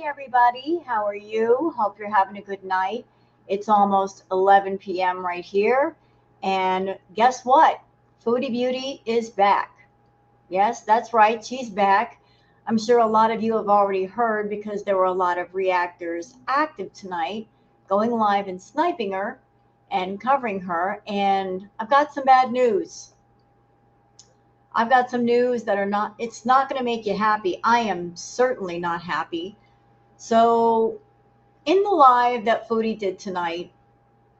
everybody. How are you? Hope you're having a good night. It's almost 11 p.m. right here. And guess what? Foodie Beauty is back. Yes, that's right. She's back. I'm sure a lot of you have already heard because there were a lot of reactors active tonight, going live and sniping her and covering her. And I've got some bad news. I've got some news that it's not going to make you happy. I am certainly not happy. So, in the live that Foodie did tonight,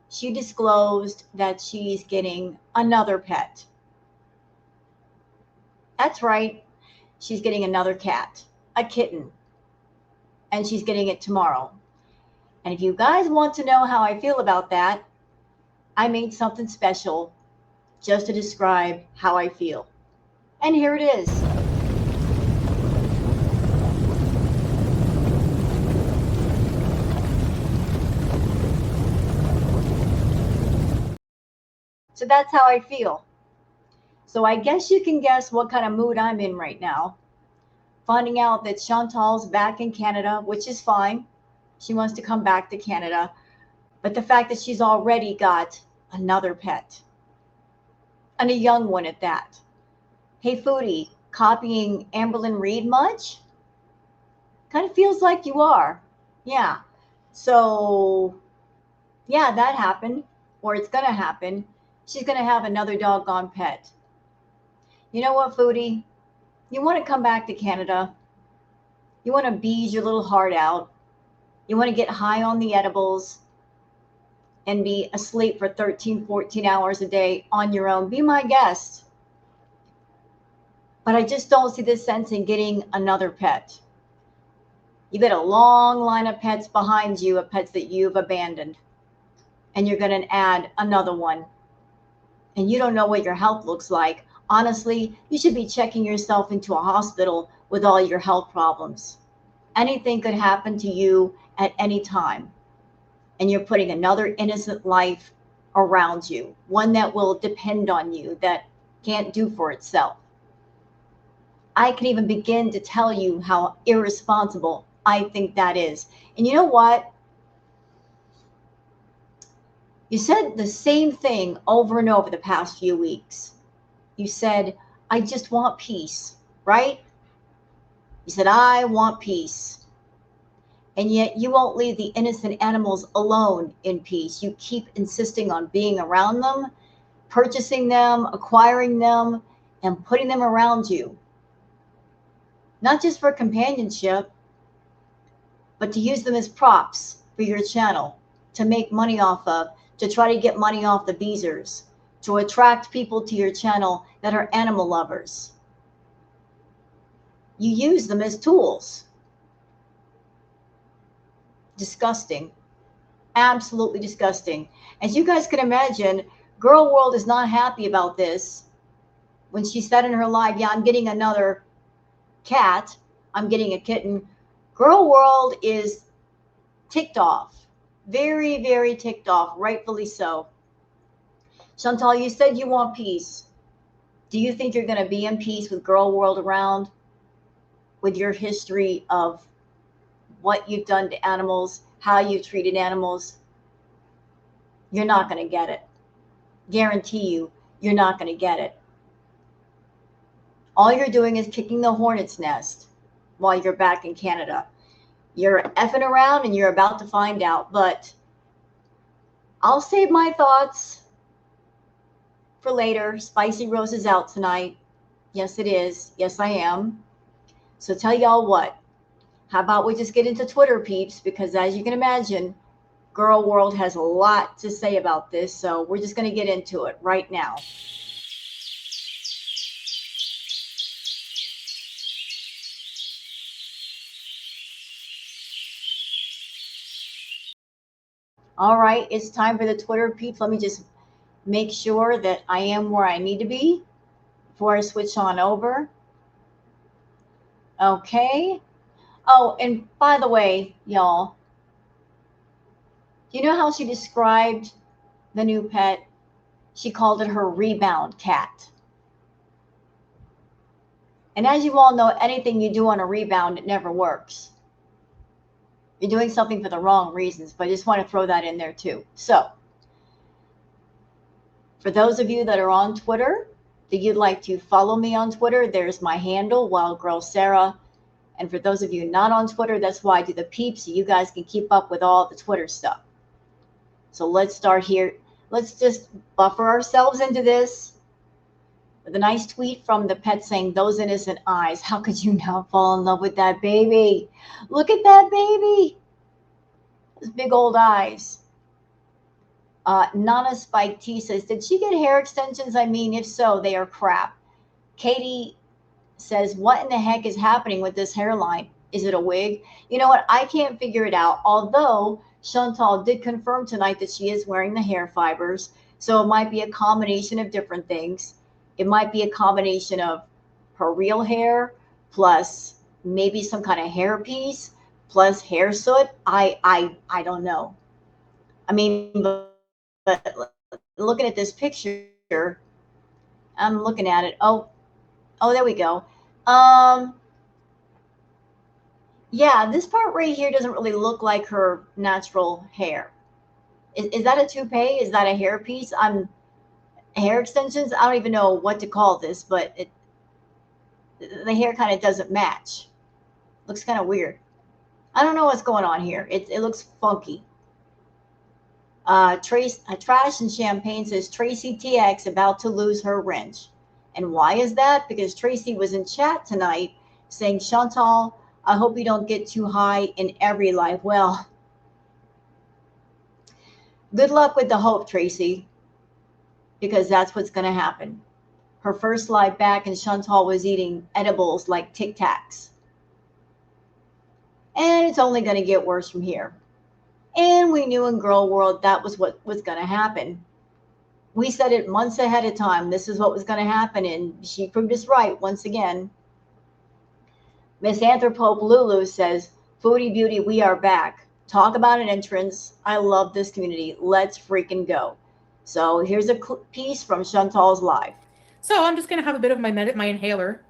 she disclosed that she's getting another pet. That's right, she's getting another cat, a kitten, and she's getting it tomorrow. And if you guys want to know how I feel about that, I made something special just to describe how I feel. And here it is. So that's how I feel. So I guess you can guess what kind of mood I'm in right now. Finding out that Chantal's back in Canada, which is fine. She wants to come back to Canada. But the fact that she's already got another pet, and a young one at that. Hey, Foodie, copying Amberlyn Reed much? Kind of feels like you are. Yeah. So, yeah, that happened, or it's going to happen. She's going to have another doggone pet. You know what, Foodie? You want to come back to Canada. You want to bees your little heart out. You want to get high on the edibles and be asleep for 13, 14 hours a day on your own. Be my guest. But I just don't see the sense in getting another pet. You got a long line of pets behind you, of pets that you've abandoned. And you're going to add another one. And you don't know what your health looks like. Honestly, you should be checking yourself into a hospital with all your health problems. Anything could happen to you at any time. And you're putting another innocent life around you, one that will depend on you, that can't do for itself. I can even begin to tell you how irresponsible I think that is. And you know what? You said the same thing over and over the past few weeks. You said, I just want peace, right? You said, I want peace. And yet you won't leave the innocent animals alone in peace. You keep insisting on being around them, purchasing them, acquiring them, and putting them around you. Not just for companionship, but to use them as props for your channel, to make money off of, to try to get money off the beezers, to attract people to your channel that are animal lovers. You use them as tools. Disgusting. Absolutely disgusting. As you guys can imagine, Girl World is not happy about this. When she said in her live, yeah, I'm getting another cat, I'm getting a kitten, Girl World is ticked off. Very, very ticked off, rightfully so. Chantal, you said you want peace. Do you think you're going to be in peace with Girl World around, with your history of what you've done to animals, how you've treated animals? You're not going to get it. Guarantee you, you're not going to get it. All you're doing is kicking the hornet's nest while you're back in Canada. You're effing around and you're about to find out, but I'll save my thoughts for later. Spicy Rose is out tonight. Yes, it is. Yes, I am. So tell y'all what. How about we just get into Twitter, peeps? Because as you can imagine, Girl World has a lot to say about this. So we're just going to get into it right now. All right, it's time for the Twitter, peeps. Let me just make sure that I am where I need to be before I switch on over. Okay. Oh, and by the way, y'all, do you know how she described the new pet? She called it her rebound cat. And as you all know, anything you do on a rebound, it never works. You're doing something for the wrong reasons, but I just want to throw that in there too. So, for those of you that are on Twitter, that you'd like to follow me on Twitter, there's my handle, Wild Girl Sarah. And for those of you not on Twitter, that's why I do the peeps, so you guys can keep up with all the Twitter stuff. So let's start here. Let's just buffer ourselves into this with a nice tweet from the pet saying, "Those innocent eyes, how could you not fall in love with that baby? Look at that baby. Those big old eyes." Nana Spike T says, "Did she get hair extensions? I mean, if so, they are crap." Katie says, "What in the heck is happening with this hairline? Is it a wig?" You know what? I can't figure it out. Although Chantal did confirm tonight that she is wearing the hair fibers. So it might be a combination of different things. It might be a combination of her real hair plus maybe some kind of hair piece plus hair soot. I don't know. I mean, but looking at this picture, I'm looking at it. Oh, there we go. Um, yeah, this part right here doesn't really look like her natural hair. Is that a toupee? Is that a hair piece? Hair extensions. I don't even know what to call this, but the hair kind of doesn't match. Looks kind of weird. I don't know what's going on here. It looks funky. Trash and Champagne says Tracy TX about to lose her wrench. And why is that? Because Tracy was in chat tonight saying, "Chantal, I hope you don't get too high in every life." Well, good luck with the hope, Tracy, because that's what's going to happen. Her first live back, and Chantal was eating edibles like Tic Tacs. And it's only going to get worse from here. And we knew in Girl World that was what was going to happen. We said it months ahead of time. This is what was going to happen, and she proved us right once again. Miss Anthropope Lulu says, "Foodie Beauty, we are back. Talk about an entrance. I love this community. Let's freaking go." So here's a piece from Chantal's live. So I'm just going to have a bit of my inhaler.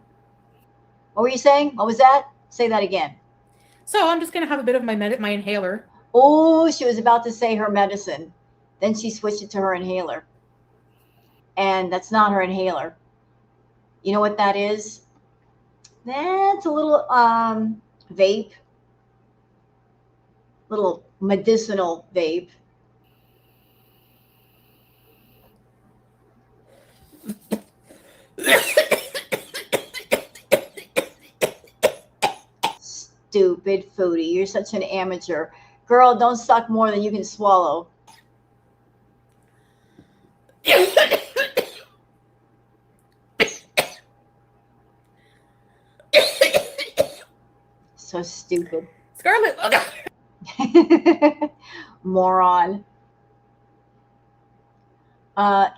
What were you saying? What was that? Say that again. So I'm just going to have a bit of my inhaler. Oh, she was about to say her medicine. Then she switched it to her inhaler. And that's not her inhaler. You know what that is? That's a little vape. Little medicinal vape. Stupid Foodie. You're such an amateur. Girl, don't suck more than you can swallow. So stupid. Scarlet. Moron.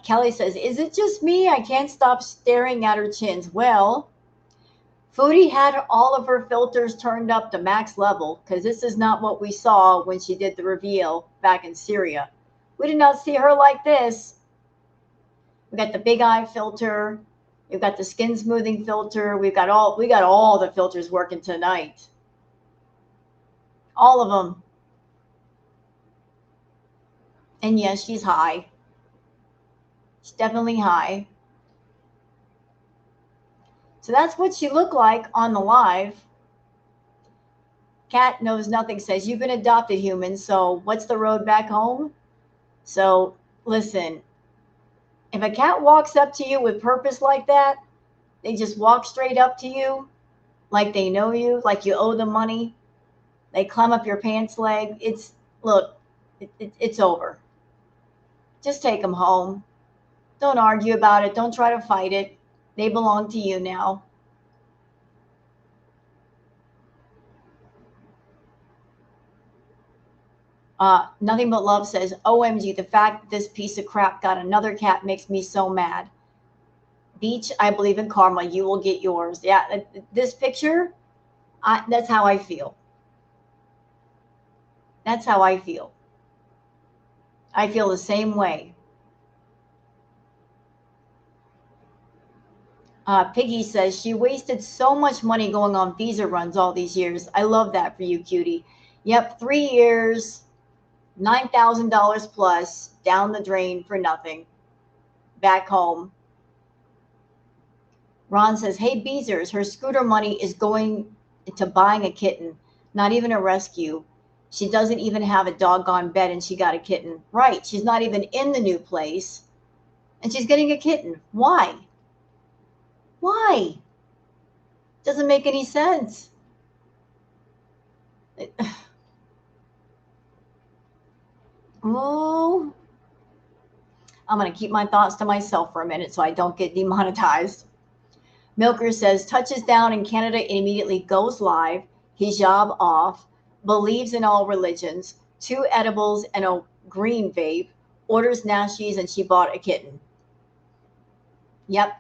Kelly says, "Is it just me? I can't stop staring at her chins." Well, Foodie had all of her filters turned up to max level because this is not what we saw when she did the reveal back in Syria. We did not see her like this. We got the big eye filter. We've got the skin smoothing filter. We got all the filters working tonight. All of them. And yes, she's high. She's definitely high. So that's what she looked like on the live. Cat knows nothing says, "You've been adopted, human, so what's the road back home?" So listen, if a cat walks up to you with purpose like that, they just walk straight up to you like they know you, like you owe them money. They climb up your pants leg. It's over. Just take them home. Don't argue about it. Don't try to fight it. They belong to you now. Nothing But Love says, "OMG, the fact that this piece of crap got another cat makes me so mad. Beach, I believe in karma. You will get yours." Yeah, this picture, that's how I feel. That's how I feel. I feel the same way. Piggy says, "She wasted so much money going on visa runs all these years. I love that for you, cutie." Yep, 3 years, $9,000 plus down the drain for nothing. Back home. Ron says, hey, Beezers, her scooter money is going to buying a kitten, not even a rescue. She doesn't even have a doggone bed and she got a kitten. Right. She's not even in the new place and she's getting a kitten. Why? Why? Doesn't make any sense. Oh, I'm going to keep my thoughts to myself for a minute so I don't get demonetized. Milker says, touches down in Canada and immediately goes live, hijab off, believes in all religions, 2 edibles and a green vape, orders nashies, and she bought a kitten. Yep.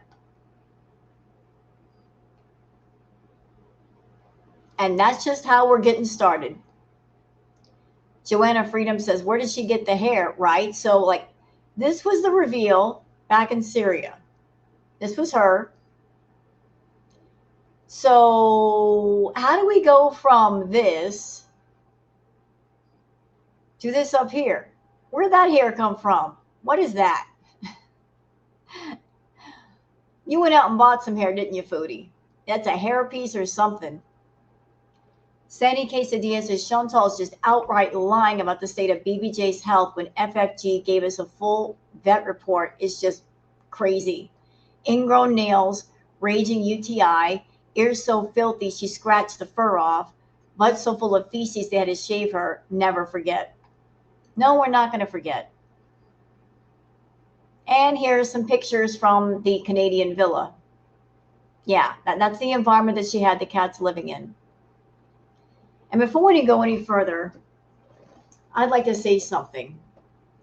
And that's just how we're getting started. Joanna Freedom says, where did she get the hair? Right? So, like, this was the reveal back in Syria. This was her. So, how do we go from this to this up here? Where did that hair come from? What is that? You went out and bought some hair, didn't you, Foodie? That's a hair piece or something. Sandy Quesadilla says Chantal's just outright lying about the state of BBJ's health when FFG gave us a full vet report. It's just crazy. Ingrown nails, raging UTI, ears so filthy she scratched the fur off, butt so full of feces they had to shave her. Never forget. No, we're not going to forget. And here's some pictures from the Canadian villa. Yeah, that's the environment that she had the cats living in. And before we go any further, I'd like to say something.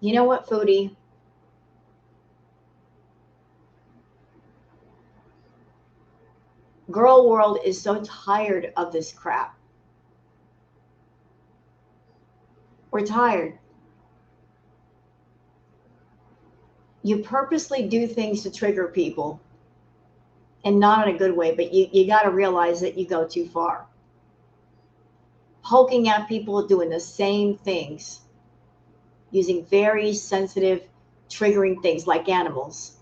You know what, Foodie? Girl world is so tired of this crap. We're tired. You purposely do things to trigger people, and not in a good way, but you got to realize that you go too far. Poking at people, doing the same things, using very sensitive, triggering things like animals.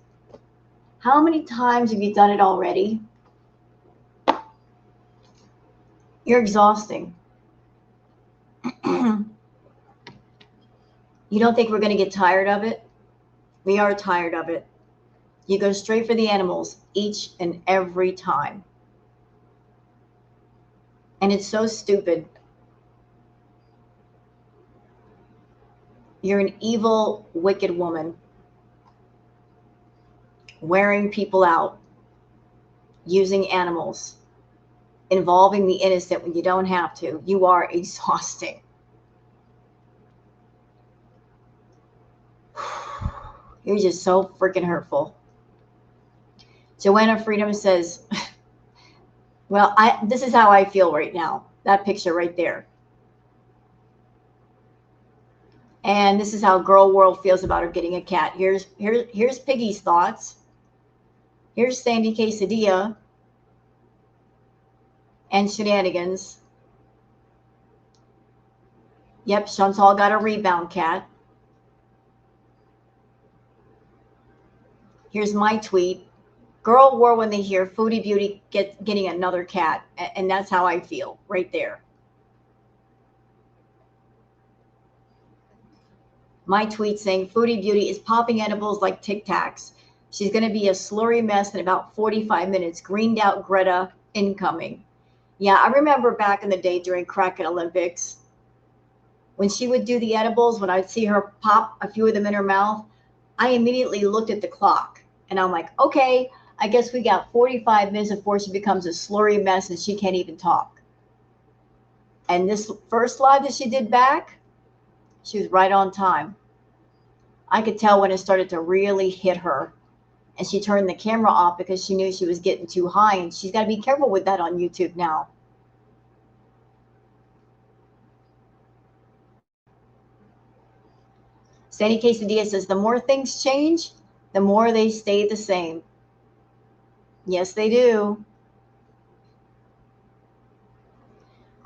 How many times have you done it already? You're exhausting. You don't think we're going to get tired of it? We are tired of it. You go straight for the animals each and every time. And it's so stupid. You're an evil, wicked woman. Wearing people out. Using animals. Involving the innocent when you don't have to. You are exhausting. You're just so freaking hurtful. Joanna Freedom says, well, this is how I feel right now. That picture right there. And this is how Girl World feels about her getting a cat. Here's Piggy's thoughts. Here's Sandy Quesadilla and shenanigans. Yep, Chantal got a rebound cat. Here's my tweet. Girl war when they hear Foodie Beauty getting another cat. And that's how I feel right there. My tweet saying Foodie Beauty is popping edibles like Tic Tacs. She's going to be a slurry mess in about 45 minutes. Greened out Greta incoming. Yeah, I remember back in the day during Kraken Olympics, when she would do the edibles, when I'd see her pop a few of them in her mouth, I immediately looked at the clock. And I'm like, okay, I guess we got 45 minutes before she becomes a slurry mess and she can't even talk. And this first live that she did back, she was right on time. I could tell when it started to really hit her. And she turned the camera off because she knew she was getting too high. And she's got to be careful with that on YouTube now. Sandy Quesadilla says, the more things change, the more they stay the same. Yes, they do.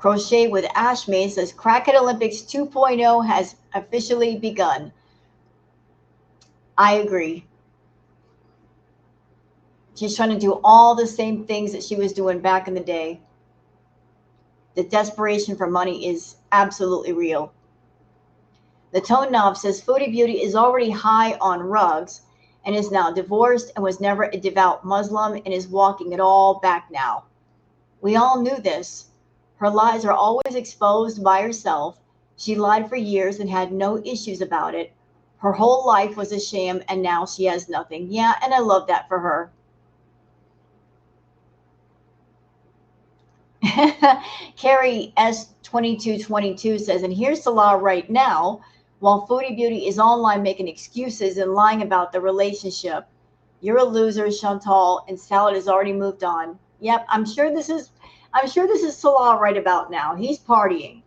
Crochet with Ashmay says Crackhead Olympics 2.0 has officially begun. I agree. She's trying to do all the same things that she was doing back in the day. The desperation for money is absolutely real. The Tone Knob says Foodie Beauty is already high on rugs and is now divorced and was never a devout Muslim and is walking it all back now. We all knew this. Her lies are always exposed by herself. She lied for years and had no issues about it. Her whole life was a sham and now she has nothing. Yeah, and I love that for her. Carrie S2222 says, and here's the law right now. While Foodie Beauty is online making excuses and lying about the relationship, you're a loser, Chantal, and Salad has already moved on. Yep, I'm sure this is Salah right about now. He's partying.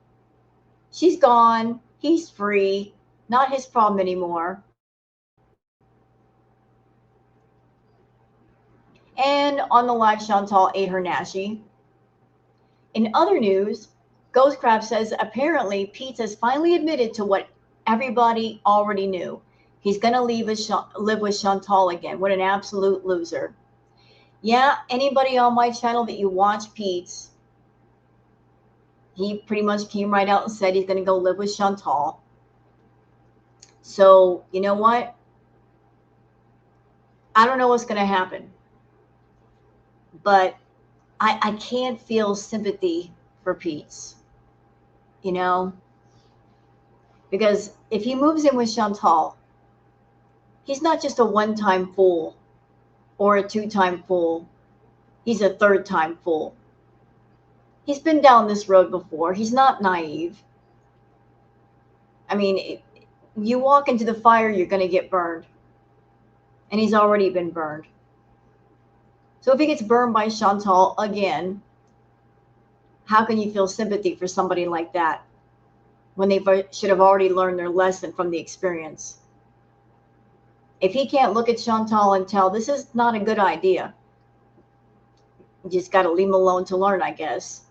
She's gone. He's free. Not his problem anymore. And on the live, Chantal ate her nashi. In other news, Ghost Crab says apparently Pete has finally admitted to what everybody already knew. He's going to live with Chantal again. What an absolute loser. Yeah, anybody on my channel that you watch Pete's, he pretty much came right out and said he's going to go live with Chantal. So, you know what? I don't know what's going to happen. But I can't feel sympathy for Pete's. You know? Because if he moves in with Chantal, he's not just a one-time fool or a two-time fool. He's a third-time fool. He's been down this road before. He's not naive. I mean, you walk into the fire, you're going to get burned. And he's already been burned. So if he gets burned by Chantal again, how can you feel sympathy for somebody like that when they should have already learned their lesson from the experience? If he can't look at Chantal and tell this is not a good idea, you just got to leave him alone to learn, I guess.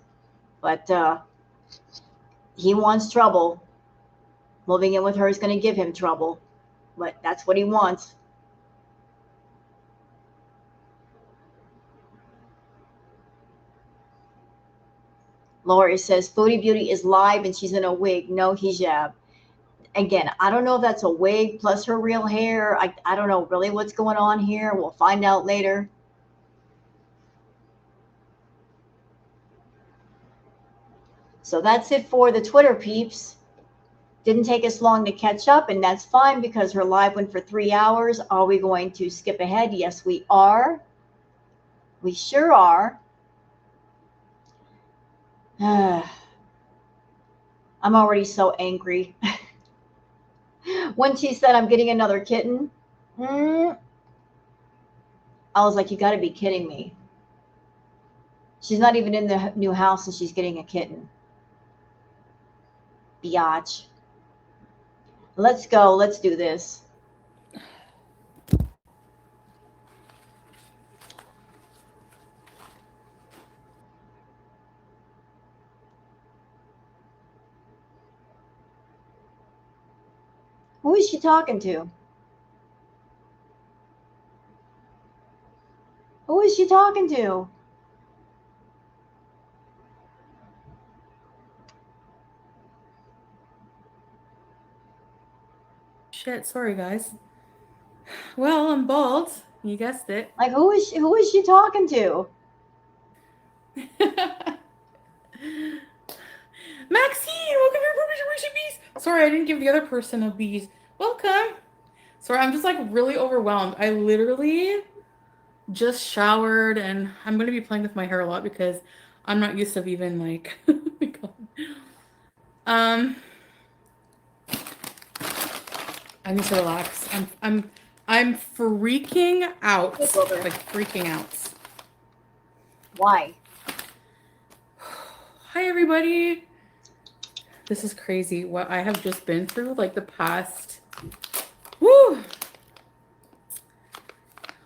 But he wants trouble. Moving in with her is going to give him trouble. But that's what he wants. Lori says, Foodie Beauty is live and she's in a wig, no hijab. Again, I don't know if that's a wig plus her real hair. I don't know really what's going on here. We'll find out later. So that's it for the Twitter peeps. Didn't take us long to catch up, and that's fine because her live went for 3 hours. Are we going to skip ahead? Yes, we are. We sure are. I'm already so angry. When she said, I'm getting another kitten, I was like, you got to be kidding me. She's not even in the new house and she's getting a kitten. Biatch. Let's go. Let's do this. Who is she talking to? Who is she talking to? Shit, sorry guys. Well, I'm bald. You guessed it. Like who is she talking to? Maxine, welcome to your permission bees. Sorry, I didn't give the other person a bees. Welcome. Sorry, I'm just like really overwhelmed. I literally just showered and I'm going to be playing with my hair a lot because I'm not used to even like I need to relax. I'm freaking out. Like freaking out. Why? Hi everybody. This is crazy what I have just been through like the past. Woo!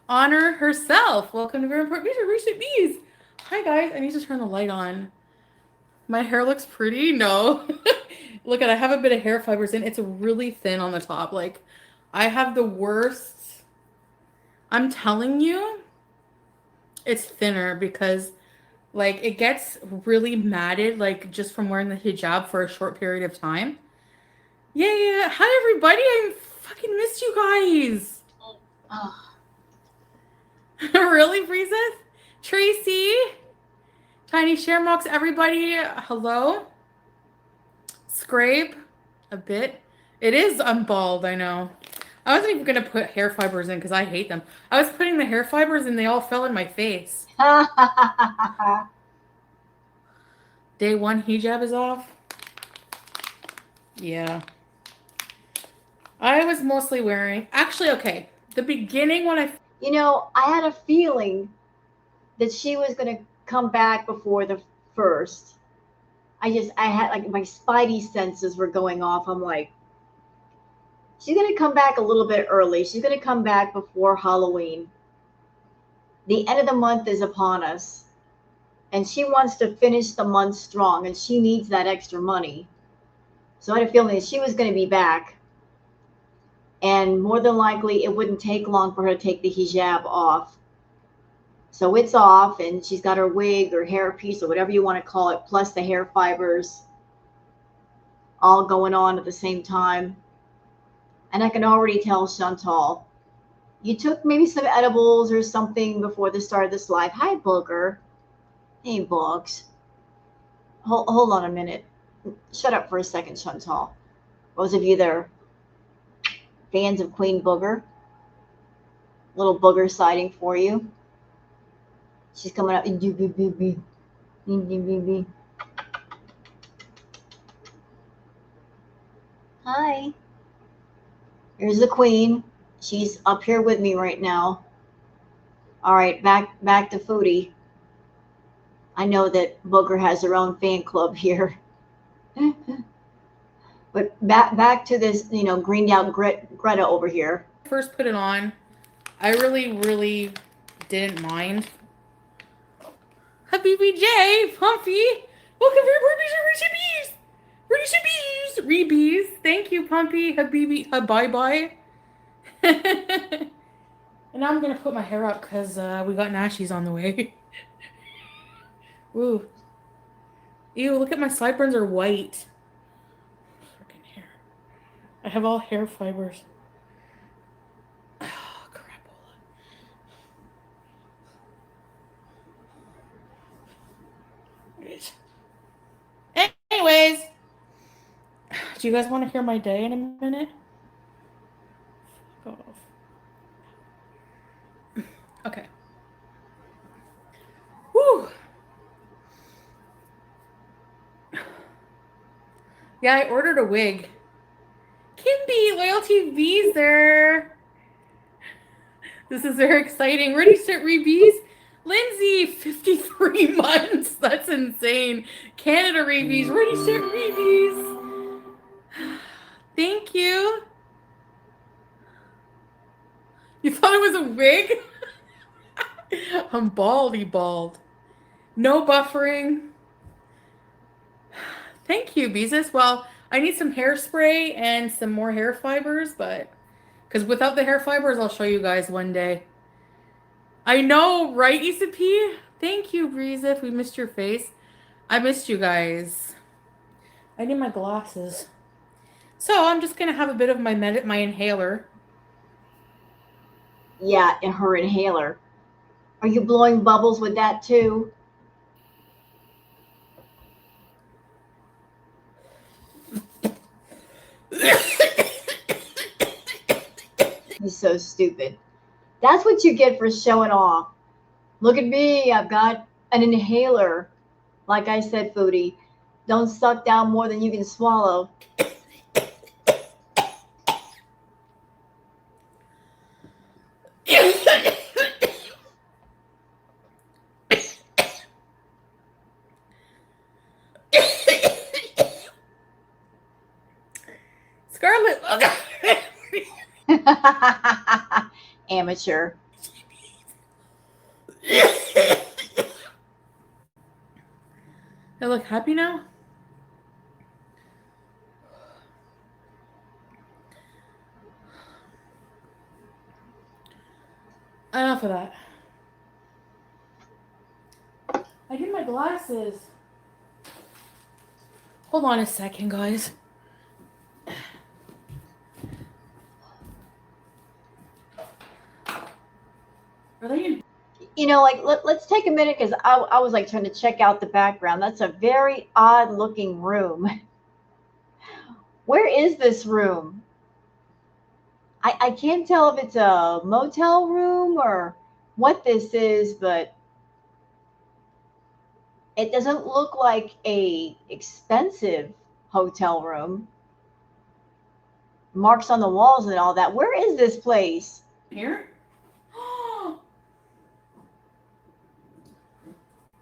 Honor herself. Welcome to Very Important Recent Bees. Hi guys. I need to turn the light on. My hair looks pretty? No. Look at I have a bit of hair fibers in. It's really thin on the top. Like I have the worst. I'm telling you, it's thinner because like it gets really matted like just from wearing the hijab for a short period of time. Yeah, yeah, yeah. Hi everybody. I fucking missed you guys. Oh, Really, Breezes? Tracy? Tiny Sharemocks, everybody. Hello? Scrape a bit. It is unbald, I know. I wasn't even gonna put hair fibers in because I hate them. I was putting the hair fibers and they all fell in my face. Day one hijab is off. Yeah. I was mostly wearing actually okay. The beginning when I you know, I had a feeling that she was going to come back before the first. I had like my spidey senses were going off. I'm like, she's going to come back a little bit early. She's going to come back before Halloween. The end of the month is upon us, and she wants to finish the month strong, and she needs that extra money. So I had a feeling that she was going to be back, and more than likely, it wouldn't take long for her to take the hijab off. So it's off, and she's got her wig or hair piece or whatever you want to call it, plus the hair fibers all going on at the same time. And I can already tell Chantal, you took maybe some edibles or something before the start of this live. Hi, Booger. Hey, Boogs. Hold on a minute. Shut up for a second, Chantal. Those of you that are fans of Queen Booger, little Booger sighting for you. She's coming up. Hi. Here's the Queen. She's up here with me right now. All right, back to Foodie. I know that Booger has her own fan club here. But back to this, greened out Greta over here. first put it on, I really didn't mind. Habibi J, Pumpy, welcome to Ruby's Reebies. Thank you, Pumpy, Habibi, bye bye. And now I'm gonna put my hair up because we got Nashies on the way. Ooh. Ew, look at my sideburns are white. Freaking hair. I have all hair fibers. Oh, crapola. Anyways, do you guys want to hear my day in a minute? Fuck off. Okay. Woo. Yeah, I ordered a wig. Kimby, loyalty V's there. This is very exciting. Ready, set, Reebies. Lindsay, 53 months. That's insane. Canada Reebies, ready, set, Reebies. Thank you. You thought it was a wig? I'm baldy bald. No buffering. Thank you, Beezus. Well, I need some hairspray and some more hair fibers, but because without the hair fibers, I'll show you guys one day. I know, right, Issa P? Thank you, Breeza. We missed your face. I missed you guys. I need my glasses. So I'm just gonna have a bit of my inhaler. Yeah, and her inhaler. Are you blowing bubbles with that too? He's so stupid. That's what you get for showing off. Look at me. I've got an inhaler. Like I said, Foodie, don't suck down more than you can swallow. Scarlet. Amateur. I look happy now? Enough of that. I get my glasses. Hold on a second, guys. Are they in? Like let's take a minute because I was like trying to check out the background. That's a very odd looking room. Where is this room? I can't tell if it's a motel room or what this is, but it doesn't look like a expensive hotel room. Marks on the walls and all that. Where is this place? Here?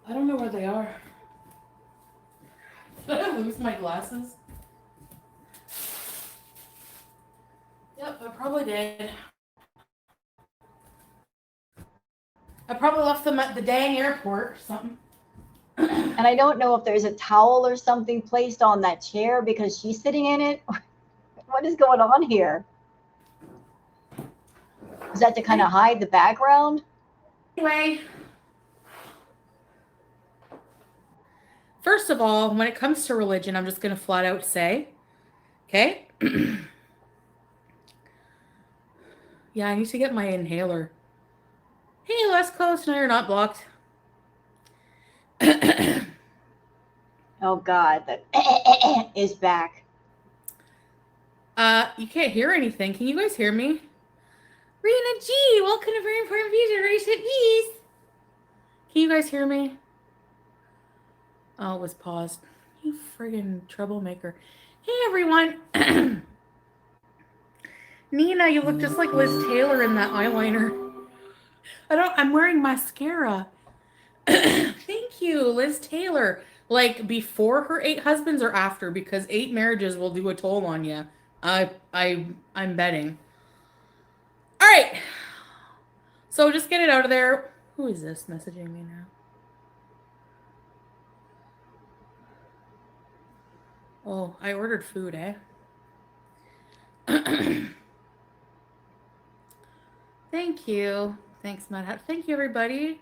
I don't know where they are. Did I lose my glasses? Yep, I probably did. I probably left them at the dang airport or something. And I don't know if there's a towel or something placed on that chair because she's sitting in it. What is going on here? Is that to kind of hide the background? Anyway. First of all, when it comes to religion, I'm just going to flat out say, okay? Yeah, I need to get my inhaler. Hey, West Coast, no, you're not blocked. Oh, God, that is back. You can't hear anything. Can you guys hear me? Rena G, welcome to Very Important Future. Race it, please. Can you guys hear me? Oh, it was paused. You friggin' troublemaker. Hey, everyone. Nina, you look just like Liz Taylor in that eyeliner. I'm wearing mascara. Thank you, Liz Taylor. Like before her 8 husbands or after, because 8 marriages will do a toll on you. I'm betting. All right. So just get it out of there. Who is this messaging me now? Oh, I ordered food, eh? Thank you. Thanks, Matt. Thank you, everybody.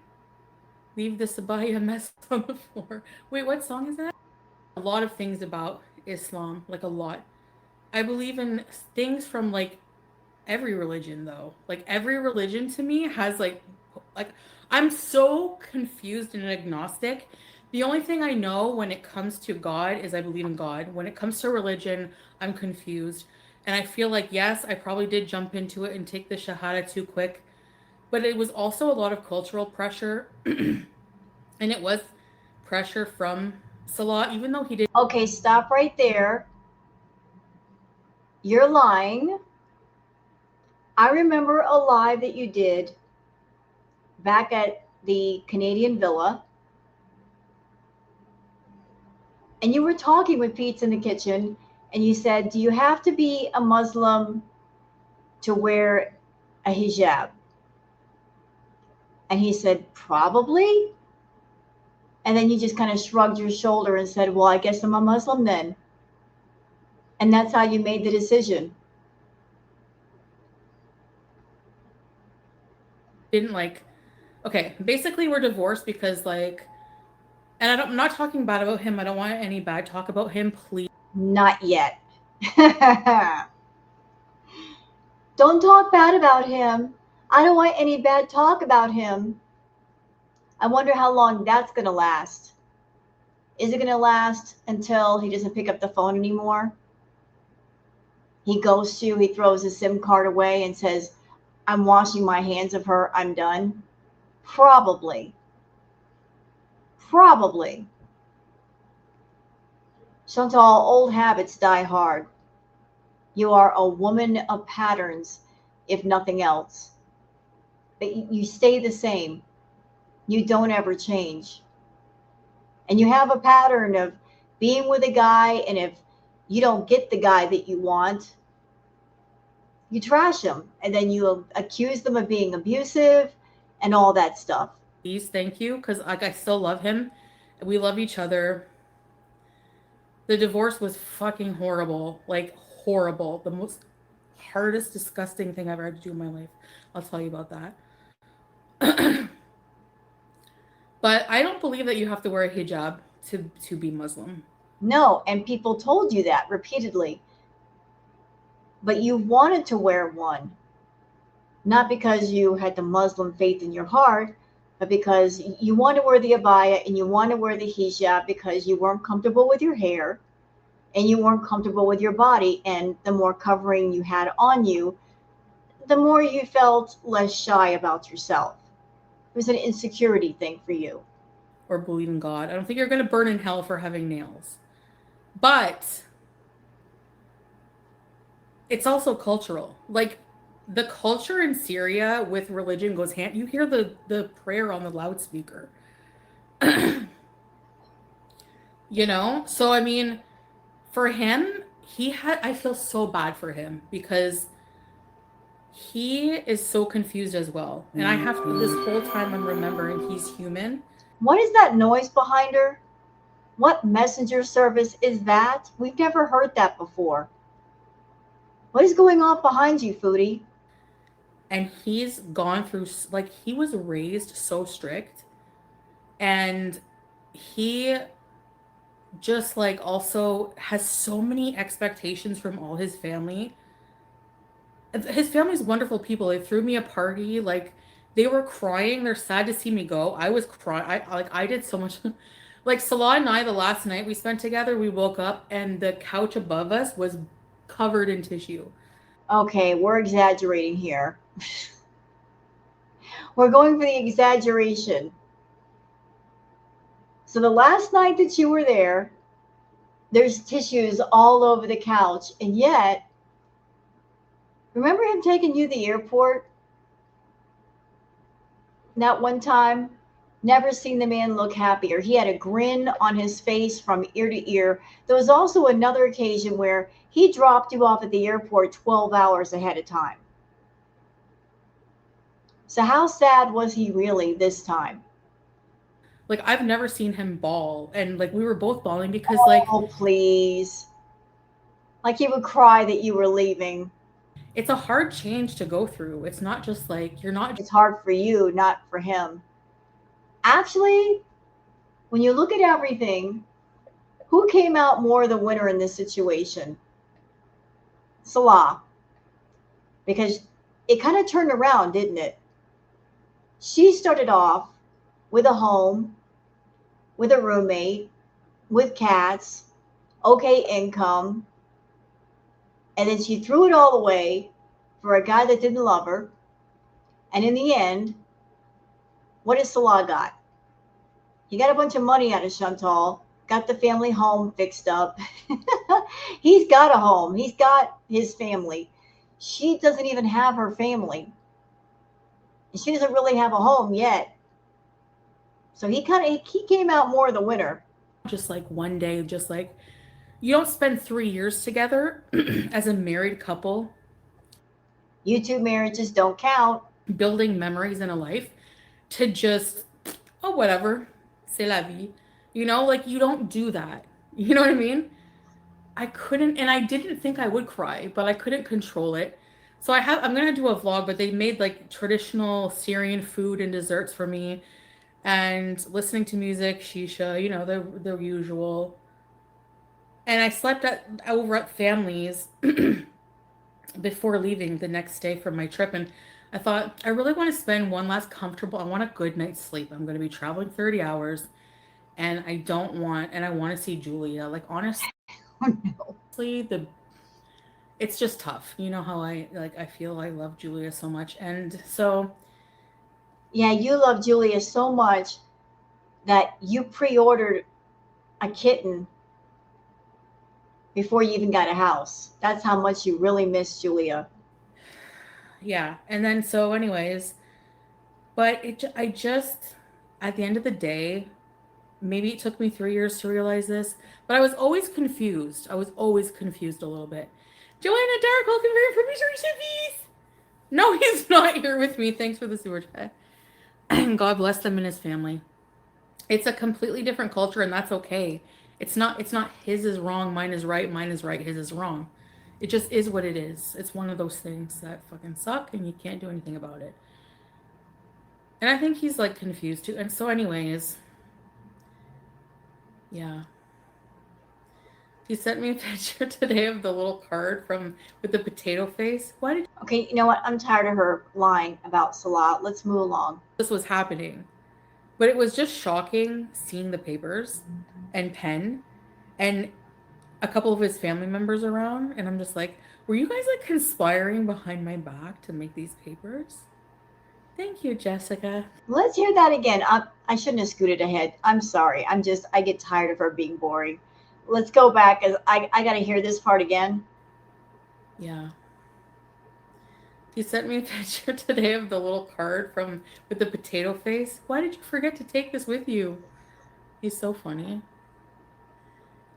Leave this abaya mess on the floor. Wait, what song is that? A lot of things about Islam, like a lot. I believe in things from like every religion, though. Like every religion to me has like I'm so confused and agnostic. The only thing I know when it comes to God is I believe in God. When it comes to religion, I'm confused. And I feel like, yes, I probably did jump into it and take the Shahada too quick. But it was also a lot of cultural pressure. And it was pressure from Salah, even though he did. Okay, stop right there. You're lying. I remember a live that you did back at the Canadian Villa. And you were talking with Pete's in the kitchen, and you said, do you have to be a Muslim to wear a hijab? And he said, probably. And then you just kind of shrugged your shoulder and said, well, I guess I'm a Muslim then. And that's how you made the decision. Didn't like, okay, basically we're divorced because like, and I'm not talking bad about him. I don't want any bad talk about him, please. Not yet. Don't talk bad about him. I don't want any bad talk about him. I wonder how long that's going to last. Is it going to last until he doesn't pick up the phone anymore? He goes to, he throws his SIM card away and says, I'm washing my hands of her, I'm done? Probably. Probably. Chantal, old habits die hard. You are a woman of patterns, if nothing else. But you stay the same. You don't ever change. And you have a pattern of being with a guy, and if you don't get the guy that you want, you trash him, and then you accuse them of being abusive and all that stuff. Please, thank you, because like I still love him. We love each other. The divorce was fucking horrible. Like, horrible. The most hardest, disgusting thing I've ever had to do in my life. I'll tell you about that. But I don't believe that you have to wear a hijab to be Muslim. No, and people told you that repeatedly, but you wanted to wear one, not because you had the Muslim faith in your heart, but because you want to wear the abaya and you want to wear the hijab because you weren't comfortable with your hair and you weren't comfortable with your body. And the more covering you had on you, the more you felt less shy about yourself. It was an insecurity thing for you. Or believe in God. I don't think you're going to burn in hell for having nails. But it's also cultural. Like, the culture in Syria with religion goes hand. You hear the prayer on the loudspeaker. You know? So I mean, for him, he had I feel so bad for him because he is so confused as well. And I have this whole time I'm remembering he's human. What is that noise behind her? What messenger service is that? We've never heard that before. What is going on behind you, Foodie? And he's gone through like he was raised so strict and he just like also has so many expectations from all his family. His family's wonderful people. They threw me a party. Like they were crying. They're sad to see me go. I was crying. I did so much. Like Salah and I, the last night we spent together, we woke up and the couch above us was covered in tissue. Okay, we're exaggerating here. We're going for the exaggeration. So the last night that you were there, there's tissues all over the couch, and yet, remember him taking you to the airport that one time? Never seen the man look happier. He had a grin on his face from ear to ear. There was also another occasion where he dropped you off at the airport 12 hours ahead of time. So, how sad was he really this time? Like I've never seen him bawl, and like we were both bawling because like Oh, please. Like he would cry that you were leaving. it's a hard change to go through. It's not just like you're not It's hard for you, not for him. Actually, when you look at everything, who came out more the winner in this situation? Salah. Because it kind of turned around, didn't it? She started off with a home, with a roommate, with cats, okay income, and then she threw it all away for a guy that didn't love her. And in the end, what has Salah got? He got a bunch of money out of Chantal, got the family home fixed up. He's got a home, he's got his family. She doesn't even have her family. And she doesn't really have a home yet. So he came out more the winner. just like one day, just like you don't spend 3 years together as a married couple YouTube marriages don't count. building memories in a life to just, oh, whatever, c'est la vie. You know, like you don't do that. You know what I mean? I couldn't, and I didn't think I would cry, but I couldn't control it. So I'm gonna do a vlog, but they made like traditional Syrian food and desserts for me, and listening to music, shisha, you know, the usual. And I slept over at families before leaving the next day for my trip, and I thought I really want to spend one last comfortable. I want a good night's sleep. I'm going to be traveling 30 hours, and I want to see Julia. Like honestly, Oh, no. the it's just tough. You know how I feel I love Julia so much, and so Yeah, you love Julia so much that you pre ordered a kitten before you even got a house. That's how much you really miss Julia. yeah. And then so anyways, but I just at the end of the day, maybe it took me 3 years to realize this, but I was always confused. I was always confused a little bit. Joanna Dark, welcome to your permission recipes. No, he's not here with me. Thanks for the super chat. God bless them and his family. It's a completely different culture, and that's okay. It's not his is wrong, mine is right, his is wrong. It just is what it is. It's one of those things that fucking suck and you can't do anything about it. And I think he's like confused too. And so anyways, yeah. He sent me a picture today of the little card from with the potato face. Why did Okay, you know what? I'm tired of her lying about Salah. Let's move along. this was happening? But it was just shocking seeing the papers and pen and a couple of his family members around. And I'm just like, were you guys like conspiring behind my back to make these papers? Thank you, Jessica. Let's hear that again. I shouldn't have scooted ahead. I'm sorry. I get tired of her being boring. Let's go back as I got to hear this part again. Yeah. He sent me a picture today of the little card from with the potato face. Why did you forget to take this with you? He's so funny.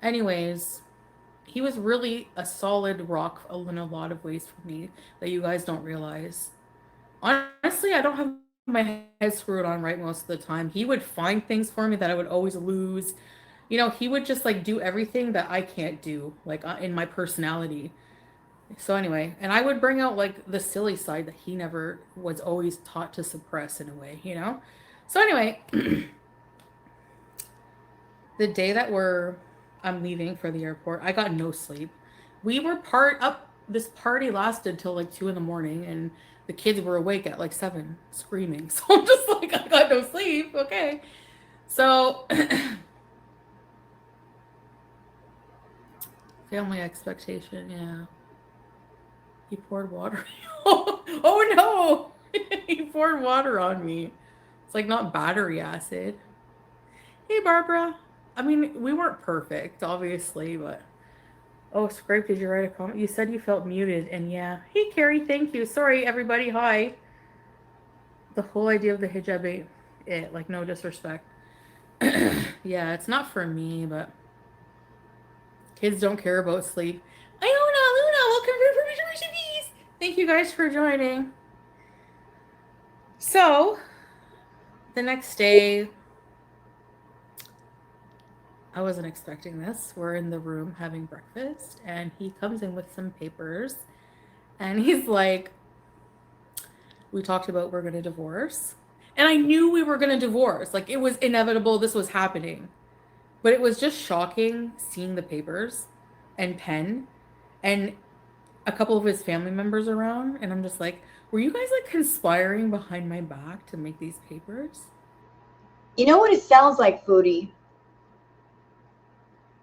Anyways, he was really a solid rock in a lot of ways for me that you guys don't realize. Honestly, I don't have my head screwed on right most of the time. He would find things for me that I would always lose. He would just like do everything that I can't do, like in my personality. So anyway, and I would bring out like the silly side that he never was always taught to suppress in a way. So anyway, the day that I'm leaving for the airport, I got no sleep. We were part up this party lasted till like 2 in the morning and the kids were awake at like 7 screaming. So I'm just like, I got no sleep. Okay. So family expectation, yeah. He poured water. Oh no! He poured water on me. It's like not battery acid. Hey Barbara. I mean, we weren't perfect, obviously, but oh, Scrape, did you write a comment? You said you felt muted, and yeah. Hey Carrie, thank you. Sorry, everybody. Hi. The whole idea of the hijab ain't it. Like, no disrespect. Yeah, it's not for me, but kids don't care about sleep. Iona, Luna, welcome to Information Peace. Thank you guys for joining. So, the next day, I wasn't expecting this. We're in the room having breakfast, and he comes in with some papers, and he's like, we talked about we're going to divorce. And I knew we were going to divorce. Like, it was inevitable. This was happening. But it was just shocking seeing the papers and pen and a couple of his family members around. And I'm just like, were you guys like conspiring behind my back to make these papers? You know what it sounds like, Foodie?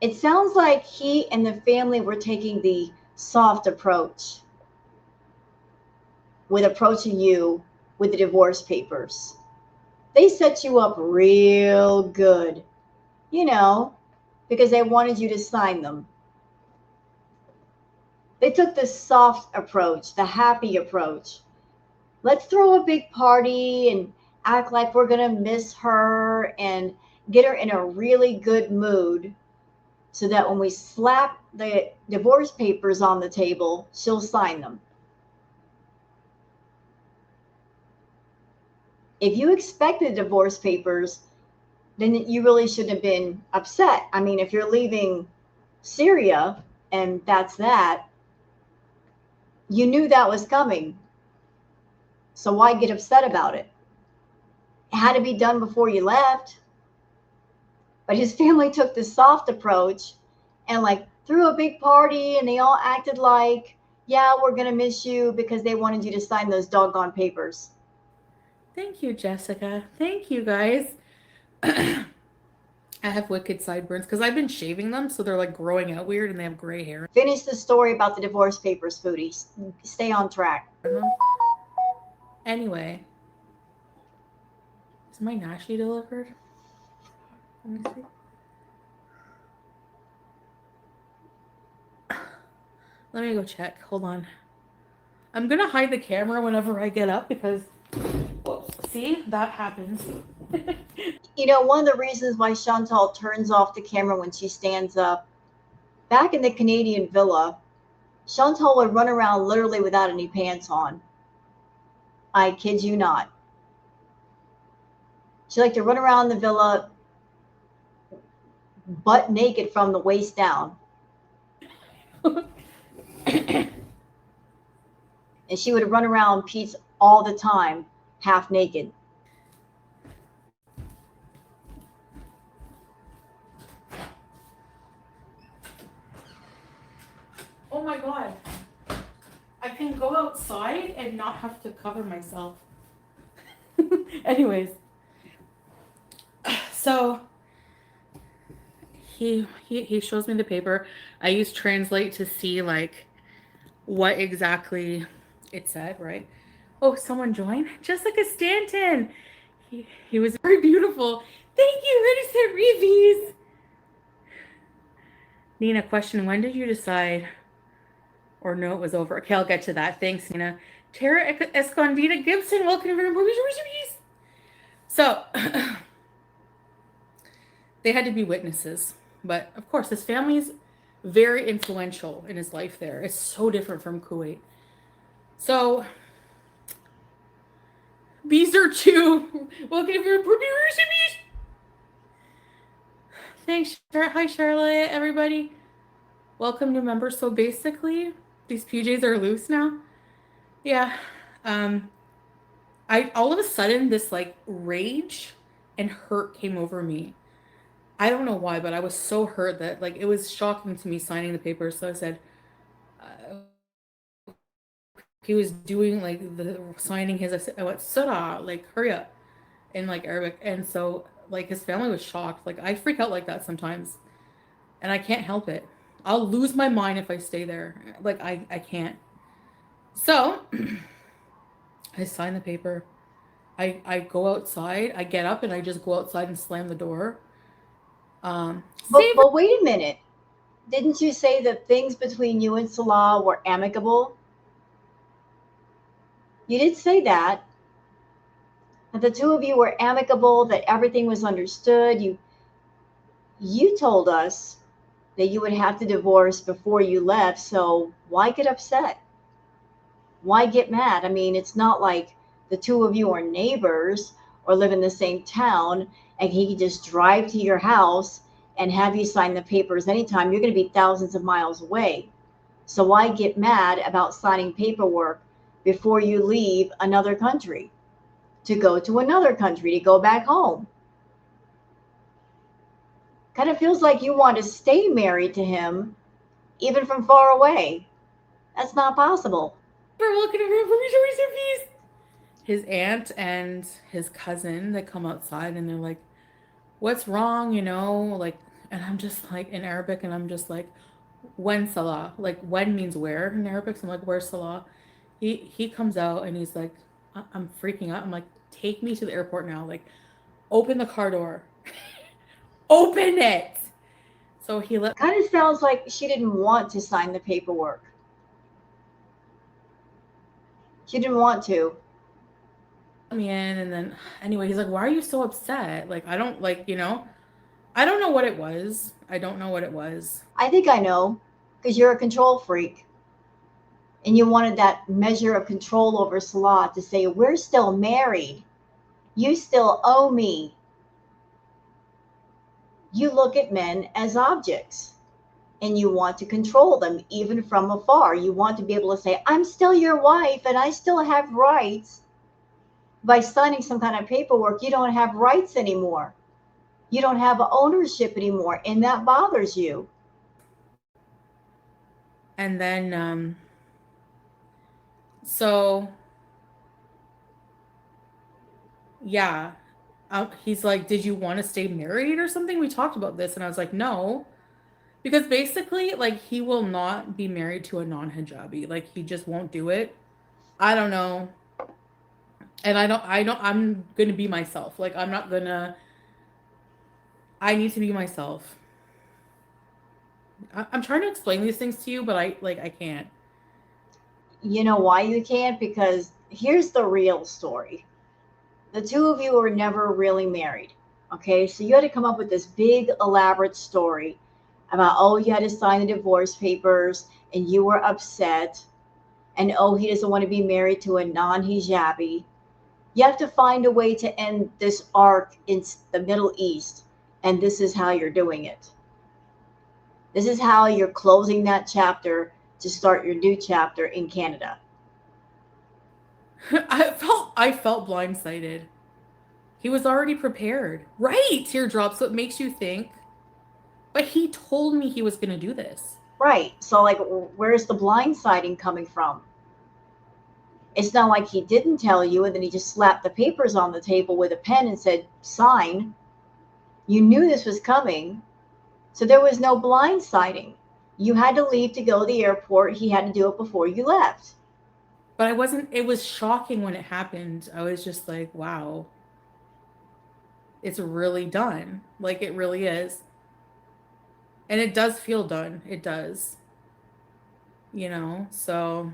It sounds like he and the family were taking the soft approach with approaching you with the divorce papers. They set you up real good, because they wanted you to sign them. They took the soft approach, the happy approach. Let's throw a big party and act like we're going to miss her and get her in a really good mood so that when we slap the divorce papers on the table, she'll sign them. If you expected divorce papers, then you really shouldn't have been upset. I mean, if you're leaving Syria and that's that, you knew that was coming. So why get upset about it? It had to be done before you left. But his family took the soft approach and like threw a big party and they all acted like, yeah, we're going to miss you because they wanted you to sign those doggone papers. Thank you, Jessica. Thank you, guys. I have wicked sideburns because I've been shaving them, so they're like growing out weird and they have gray hair. Finish the story about the divorce papers, Foodie. Stay on track. Anyway, is my nashi delivered? Let me see. Let me go check. Hold on. I'm gonna hide the camera whenever I get up because, see, that happens. One of the reasons why Chantal turns off the camera when she stands up, back in the Canadian villa, Chantal would run around literally without any pants on. I kid you not. She liked to run around the villa butt naked from the waist down. And she would run around Pete's all the time, half naked. Oh my god. I can go outside and not have to cover myself. Anyways, so he shows me the paper. I use Translate to see like what exactly it said, right? Oh, someone joined? Jessica Stanton. He was very beautiful. Thank you, Innocent Reeves. Nina, question, when did you decide or no, it was over? Okay, I'll get to that. Thanks, Nina. Tara Escondida Gibson, welcome to Movies. So, they had to be witnesses. But, of course, his family's very influential in his life there. It's so different from Kuwait. So, bees are two. Welcome to Movies. Thanks. Hi, Charlotte, everybody. Welcome, new members. So, basically, these PJs are loose now. Yeah. I all of a sudden this like rage and hurt came over me. I don't know why, but I was so hurt that like it was shocking to me signing the papers. So I said, he was doing like the signing his. I went Surah, like hurry up, in like Arabic, and so like his family was shocked. Like I freak out like that sometimes, and I can't help it. I'll lose my mind if I stay there. Like I can't. So I signed the paper. I go outside. I get up and I just go outside and slam the door. Save. But wait a minute. Didn't you say that things between you and Salah were amicable? You did say that. That the two of you were amicable, that everything was understood. You told us that you would have to divorce before you left, so why get upset? Why get mad? I mean, it's not like the two of you are neighbors or live in the same town and he can just drive to your house and have you sign the papers anytime. You're going to be thousands of miles away. So why get mad about signing paperwork before you leave another country to go to another country, to go back home? Kind of feels like you want to stay married to him even from far away. That's not possible. His aunt and his cousin, they come outside and they're like, what's wrong, you know? Like, and I'm just like in Arabic, and I'm just like, when Salah? Like, when means where in Arabic. So I'm like, where's Salah? He comes out and he's like, I'm freaking out. I'm like, take me to the airport now. Like, open the car door. Open it. So he let. Kind of sounds like she didn't want to sign the paperwork. She didn't want to. Me in, and then anyway, he's like, why are you so upset? Like, I don't like, you know, I don't know what it was. I don't know what it was. I think I know, because you're a control freak. And you wanted that measure of control over Salah to say, we're still married. You still owe me. You look at men as objects and you want to control them even from afar. You want to be able to say, I'm still your wife and I still have rights. By signing some kind of paperwork, you don't have rights anymore. You don't have ownership anymore, and that bothers you. And then, so, yeah, he's like, did you want to stay married or something? We talked about this, and I was like, no, because basically, like, he will not be married to a non-hijabi. Like, he just won't do it. I don't know. And I'm going to be myself. Like, I'm not going to, I need to be myself. I'm trying to explain these things to you, but I can't. You know why you can't? Because here's the real story. The two of you were never really married. Okay, so you had to come up with this big elaborate story about, oh, you had to sign the divorce papers and you were upset, and oh, he doesn't want to be married to a non-hijabi. You have to find a way to end this arc in the Middle East, and this is how you're doing it. This is how you're closing that chapter to start your new chapter in Canada. I felt blindsided. He was already prepared. Right, teardrop, so it makes you think. But he told me he was going to do this. Right. So, like, where's the blindsiding coming from? It's not like he didn't tell you and then he just slapped the papers on the table with a pen and said, sign. You knew this was coming. So there was no blindsiding. You had to leave to go to the airport. He had to do it before you left. But I wasn't, it was shocking when it happened. I was just like, wow, it's really done. Like, it really is. And it does feel done. It does, So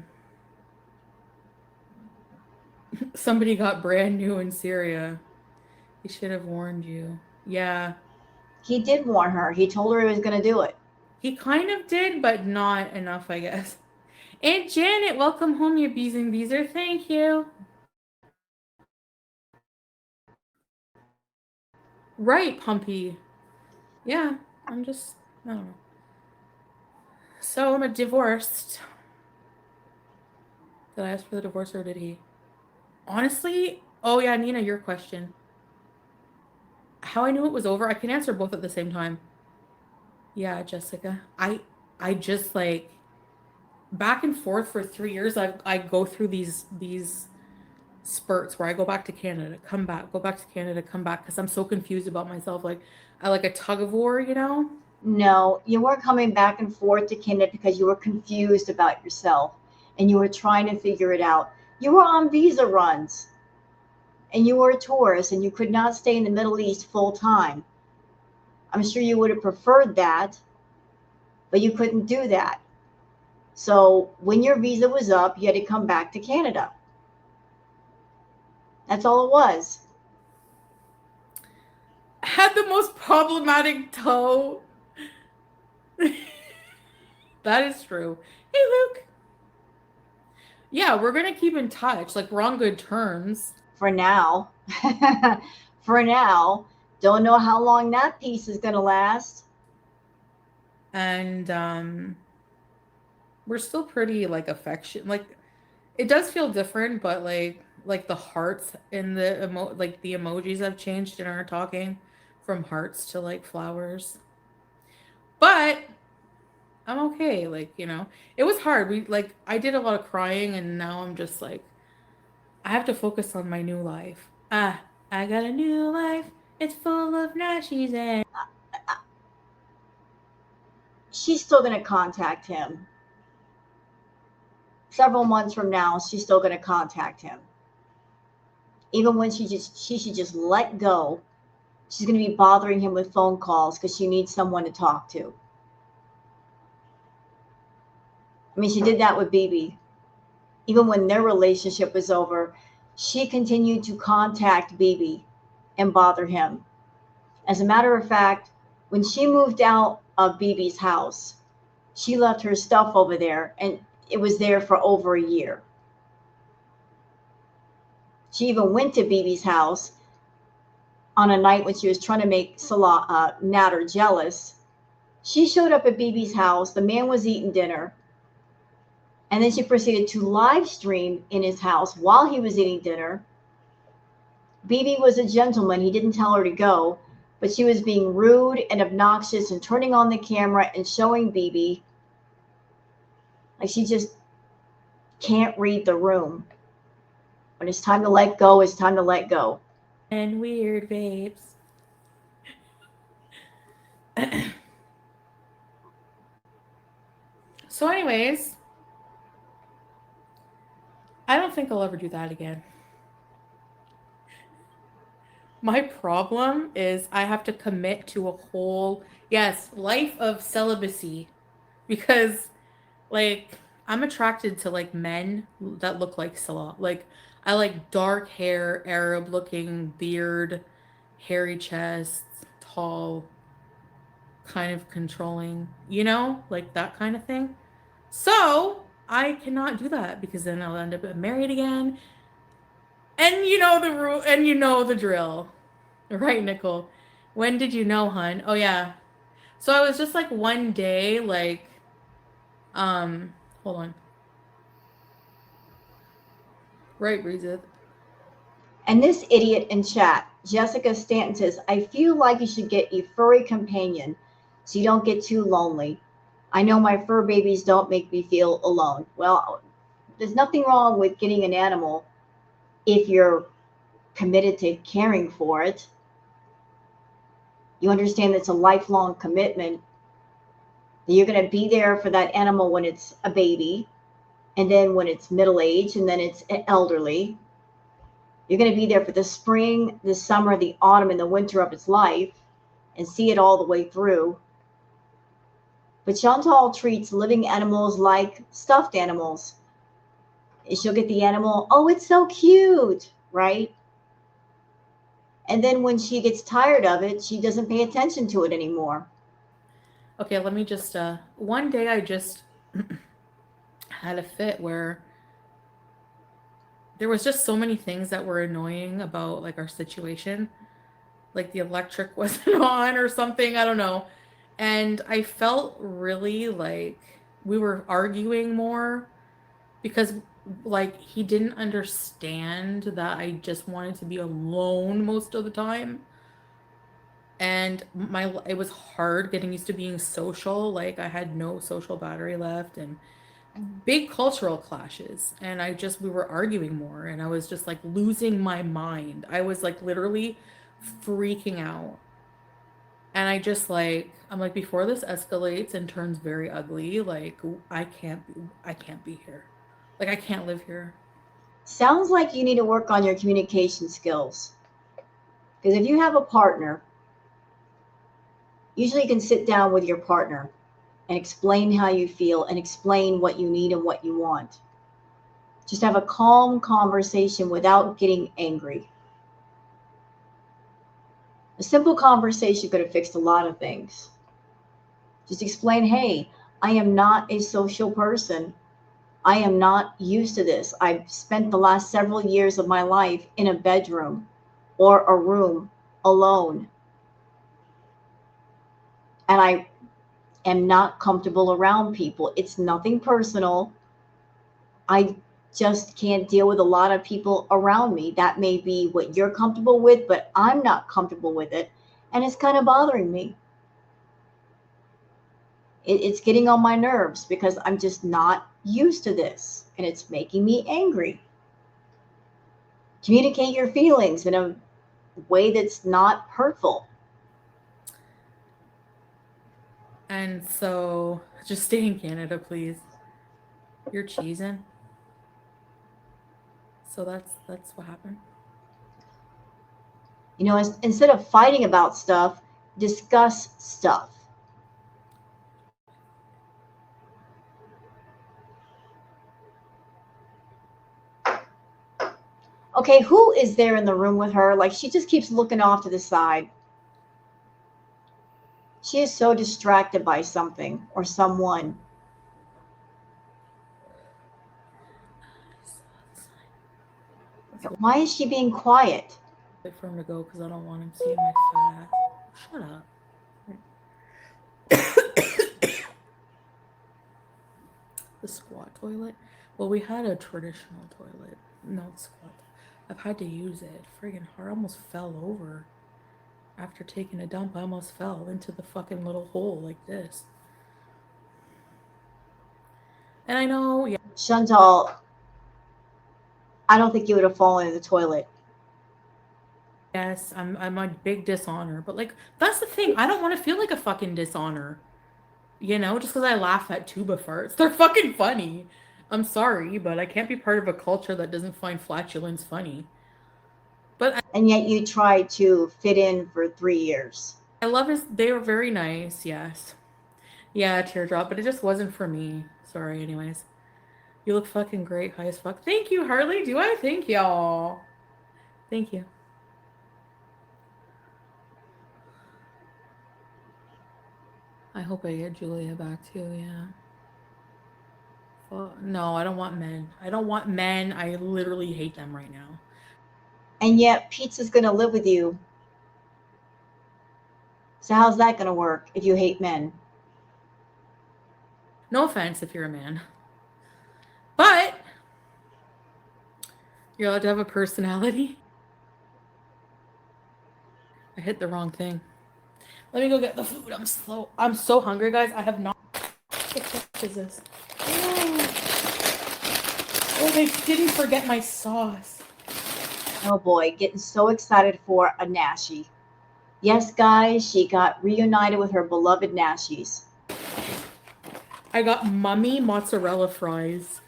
somebody got brand new in Syria. He should have warned you. Yeah, He did warn her. He told her he was going to do it. he kind of did, but not enough, I guess. Aunt Janet, welcome home, you bees and beezer. Thank you. Right, Pumpy. Yeah, I don't know. So I'm a divorced. Did I ask for the divorce or did he? Honestly, oh yeah, Nina, your question. How I knew it was over, I can answer both at the same time. Yeah, Jessica. I just like back and forth for 3 years. I go through these spurts where I go back to Canada, come back, go back to Canada, come back because I'm so confused about myself. Like I like a tug of war. No, you weren't coming back and forth to Canada because you were confused about yourself and you were trying to figure it out. You were on visa runs and you were a tourist and you could not stay in the Middle East full time. I'm sure you would have preferred that, but you couldn't do that. So when your visa was up, you had to come back to Canada. That's all it was. Had the most problematic toe. That is true. Hey, Luke. Yeah, we're gonna keep in touch. Like we're on good terms. For now. For now. Don't know how long that piece is going to last. And we're still pretty like affection. Like it does feel different, but like the hearts and like the emojis have changed in our talking from hearts to like flowers. But I'm okay. Like, it was hard. I did a lot of crying and now I'm just like, I have to focus on my new life. I got a new life. It's full of nashies and. She's still going to contact him. Several months from now, she's still going to contact him. Even when she should just let go. She's going to be bothering him with phone calls because she needs someone to talk to. I mean, she did that with BB. Even when their relationship was over, she continued to contact BB and bother him. As a matter of fact, when she moved out of BB's house, she left her stuff over there and it was there for over a year. She even went to BB's house on a night when she was trying to make Natter jealous. She showed up at BB's house. The man was eating dinner. And then she proceeded to live stream in his house while he was eating dinner. BB was a gentleman. He didn't tell her to go, but she was being rude and obnoxious and turning on the camera and showing BB. Like she just can't read the room. When it's time to let go, it's time to let go. And weird babes. So, anyways, I don't think I'll ever do that again. My problem is I have to commit to a whole, yes, life of celibacy because, like, I'm attracted to like men that look like Salah. Like, I like dark hair, Arab looking, beard, hairy chest, tall, kind of controlling, like that kind of thing. So I cannot do that because then I'll end up married again. And you know the rule, and you know the drill, right, Nicole? When did you know, hun? Oh yeah, So I was just like one day, like, hold on. Right, Breezeth. And this idiot in chat, Jessica Stanton, says, I feel like you should get a furry companion so you don't get too lonely. I know my fur babies don't make me feel alone. Well, there's nothing wrong with getting an animal if you're committed to caring for it. You understand it's a lifelong commitment. You're going to be there for that animal when it's a baby, and then when it's middle age, and then it's elderly. You're going to be there for the spring, the summer, the autumn, and the winter of its life and see it all the way through. But Chantal treats living animals like stuffed animals. She'll get the animal, oh, it's so cute, right? And then when she gets tired of it, she doesn't pay attention to it anymore. Okay, let me just, one day I just had a fit where there was just so many things that were annoying about like our situation. Like the electric wasn't on or something, I don't know. And I felt really like we were arguing more because like he didn't understand that I just wanted to be alone most of the time. And my it was hard getting used to being social. Like I had no social battery left and big cultural clashes, and we were arguing more, and I was just like losing my mind. I was like literally freaking out. And I'm like, before this escalates and turns very ugly, like I can't be here. Like I can't live here. Sounds like you need to work on your communication skills. Because if you have a partner, usually you can sit down with your partner and explain how you feel and explain what you need and what you want. Just have a calm conversation without getting angry. A simple conversation could have fixed a lot of things. Just explain, hey, I am not a social person. I am not used to this. I've spent the last several years of my life in a bedroom or a room alone. And I am not comfortable around people. It's nothing personal. I just can't deal with a lot of people around me. That may be what you're comfortable with, but I'm not comfortable with it. And it's kind of bothering me. It's getting on my nerves because I'm just not used to this. And it's making me angry. Communicate your feelings in a way that's not hurtful. And so just stay in Canada, please. You're cheesing. So that's what happened. Instead of fighting about stuff, discuss stuff. Okay, who is there in the room with her? Like, she just keeps looking off to the side. She is so distracted by something or someone. Why is she being quiet? Wait for him to go because I don't want him seeing my fat ass. Shut up. The squat toilet. Well, we had a traditional toilet, not squat. I've had to use it. Friggin' hard. I almost fell over after taking a dump. I almost fell into the fucking little hole like this. And I know, yeah. Chantal, I don't think you would have fallen in the toilet. Yes, I'm a big dishonor, but like that's the thing. I don't want to feel like a fucking dishonor. You know, just because I laugh at tuba farts. They're fucking funny. I'm sorry, but I can't be part of a culture that doesn't find flatulence funny. But And yet you tried to fit in for 3 years. I love his, they were very nice, yes. Yeah, teardrop, but it just wasn't for me. Sorry, anyways. You look fucking great, high as fuck. Thank you, Harley. Do I? Thank y'all. Thank you. I hope I get Julia back too, yeah. No, I don't want men. I don't want men. I literally hate them right now. And yet Pizza's going to live with you So how's that going to work if you hate men? No offense if you're a man. But you're allowed to have a personality. I hit the wrong thing. Let me go get the food. I'm slow. I'm so hungry, guys. I have not. What the fuck is this? Oh, they didn't forget my sauce. Oh boy, getting so excited for a Nashi. Yes, guys, she got reunited with her beloved Nashis. I got mummy mozzarella fries.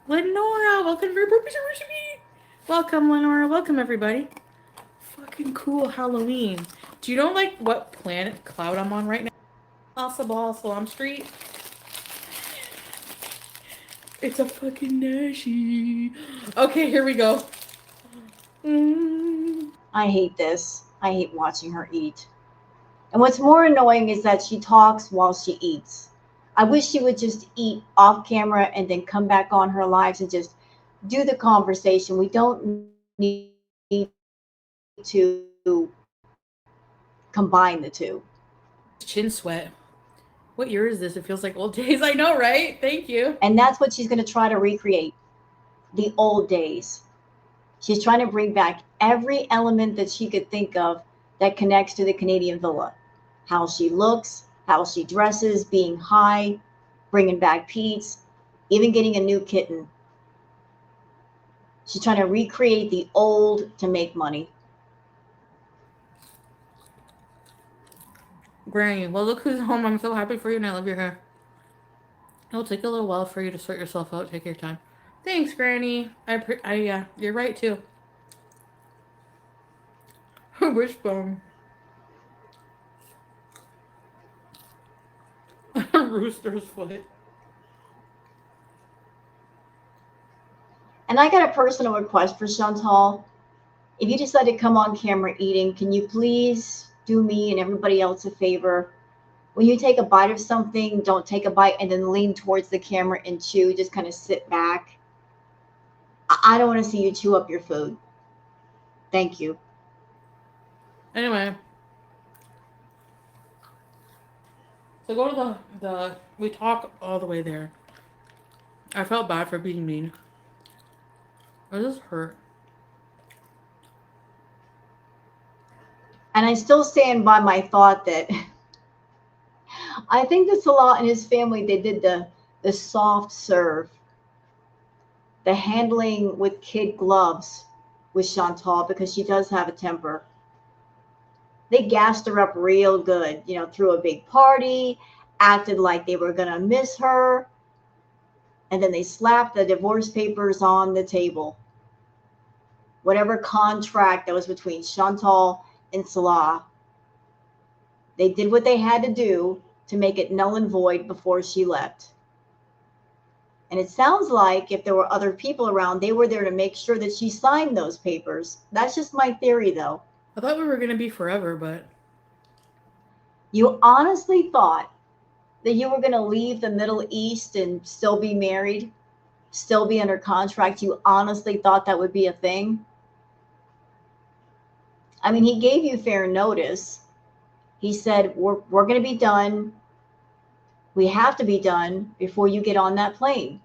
Lenora, welcome to Purpose Recipe. Welcome, Lenora. Welcome, everybody. Fucking cool Halloween. Do you know like what planet cloud I'm on right now? Salsa Ball, Salam Street. It's a fucking Nashi. Okay, here we go. I hate this. I hate watching her eat. And what's more annoying is that she talks while she eats. I wish she would just eat off camera and then come back on her lives and just do the conversation. We don't need to combine the two. Chin sweat. What year is this? It feels like old days. I know, right? Thank you. And that's what she's going to try to recreate, the old days. She's trying to bring back every element that she could think of that connects to the Canadian villa. How she looks, how she dresses, being high, bringing back Pete's, even getting a new kitten. She's trying to recreate the old to make money. Granny, well, look who's home. I'm so happy for you and I love your hair. It'll take a little while for you to sort yourself out. Take your time. Thanks, Granny. Yeah, you're right too. Wishbone. Rooster's foot. And I got a personal request for Chantal. If you decide to come on camera eating, can you please do me and everybody else a favor? When you take a bite of something, don't take a bite and then lean towards the camera and chew. Just kind of sit back. I don't want to see you chew up your food. Thank you. Anyway, so go to the. We talk all the way there. I felt bad for being mean. Or does this hurt? And I still stand by my thought that I think that Salah and his family, they did the soft serve, the handling with kid gloves with Chantal because she does have a temper. They gassed her up real good, threw a big party, acted like they were going to miss her, and then they slapped the divorce papers on the table. Whatever contract that was between Chantal and Salah, they did what they had to do to make it null and void before she left. And it sounds like if there were other people around, they were there to make sure that she signed those papers. That's just my theory, though. I thought we were gonna be forever, but You honestly thought that you were going to leave the Middle East and still be married, still be under contract? You honestly thought that would be a thing? I mean, he gave you fair notice. He said, we're going to be done. We have to be done before you get on that plane.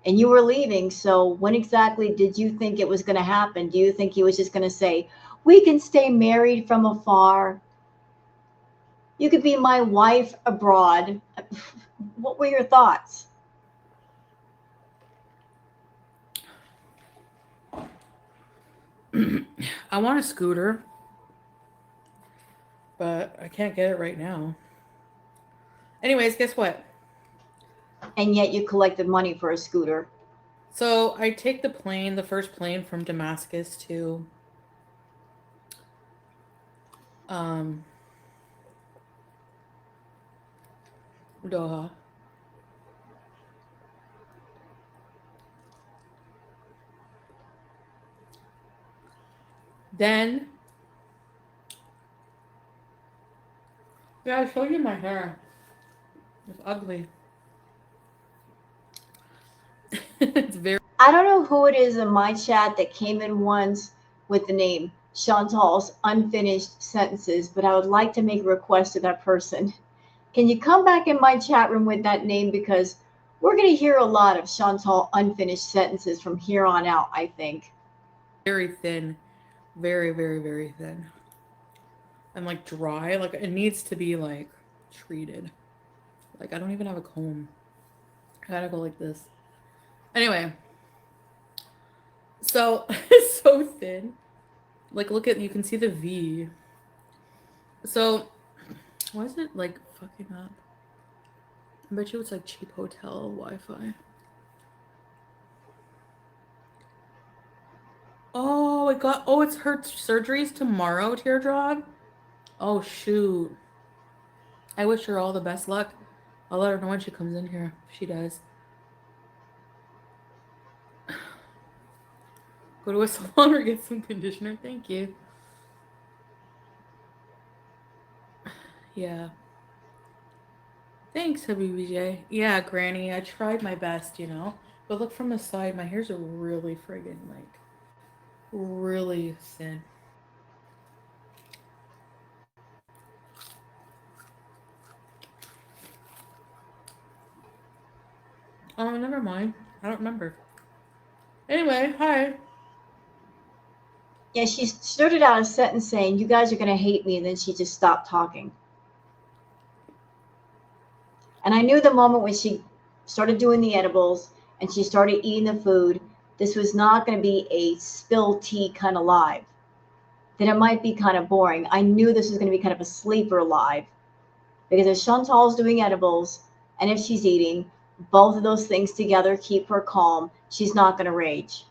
And you were leaving. So when exactly did you think it was going to happen? Do you think he was just going to say, we can stay married from afar? You could be my wife abroad. What were your thoughts? I want a scooter, but I can't get it right now. Anyways, guess what? And yet you collected money for a scooter. So I take the first plane from Damascus to um Doha. Then yeah, I showed you my hair. It's ugly. It's very I don't know who it is in my chat that came in once with the name Chantal's unfinished sentences, but I would like to make a request to that person. Can you come back in my chat room with that name? Because we're going to hear a lot of Chantal unfinished sentences from here on out, I think. Very thin. Very, very, very thin. And like dry. Like it needs to be like treated. Like I don't even have a comb. I gotta go like this. Anyway, so it's so thin. Like look at, you can see the V. So why is it like fucking up? I bet you it's like cheap hotel Wi-Fi. Oh, it got. Oh, it's her surgeries tomorrow, Teardrop. Oh shoot. I wish her all the best luck. I'll let her know when she comes in here. If she does. Go to a salon or get some conditioner. Thank you. Yeah. Thanks, WBJ. Yeah, Granny. I tried my best, you know. But look from the side, my hair's really friggin' like really thin. Oh, never mind. I don't remember. Anyway, hi. Yeah, she started out a sentence saying, "You guys are going to hate me," and then she just stopped talking. And I knew the moment when she started doing the edibles and she started eating the food, this was not going to be a spill tea kind of live. That it might be kind of boring. I knew this was going to be kind of a sleeper live because if Chantal's doing edibles and if she's eating, both of those things together keep her calm. She's not going to rage.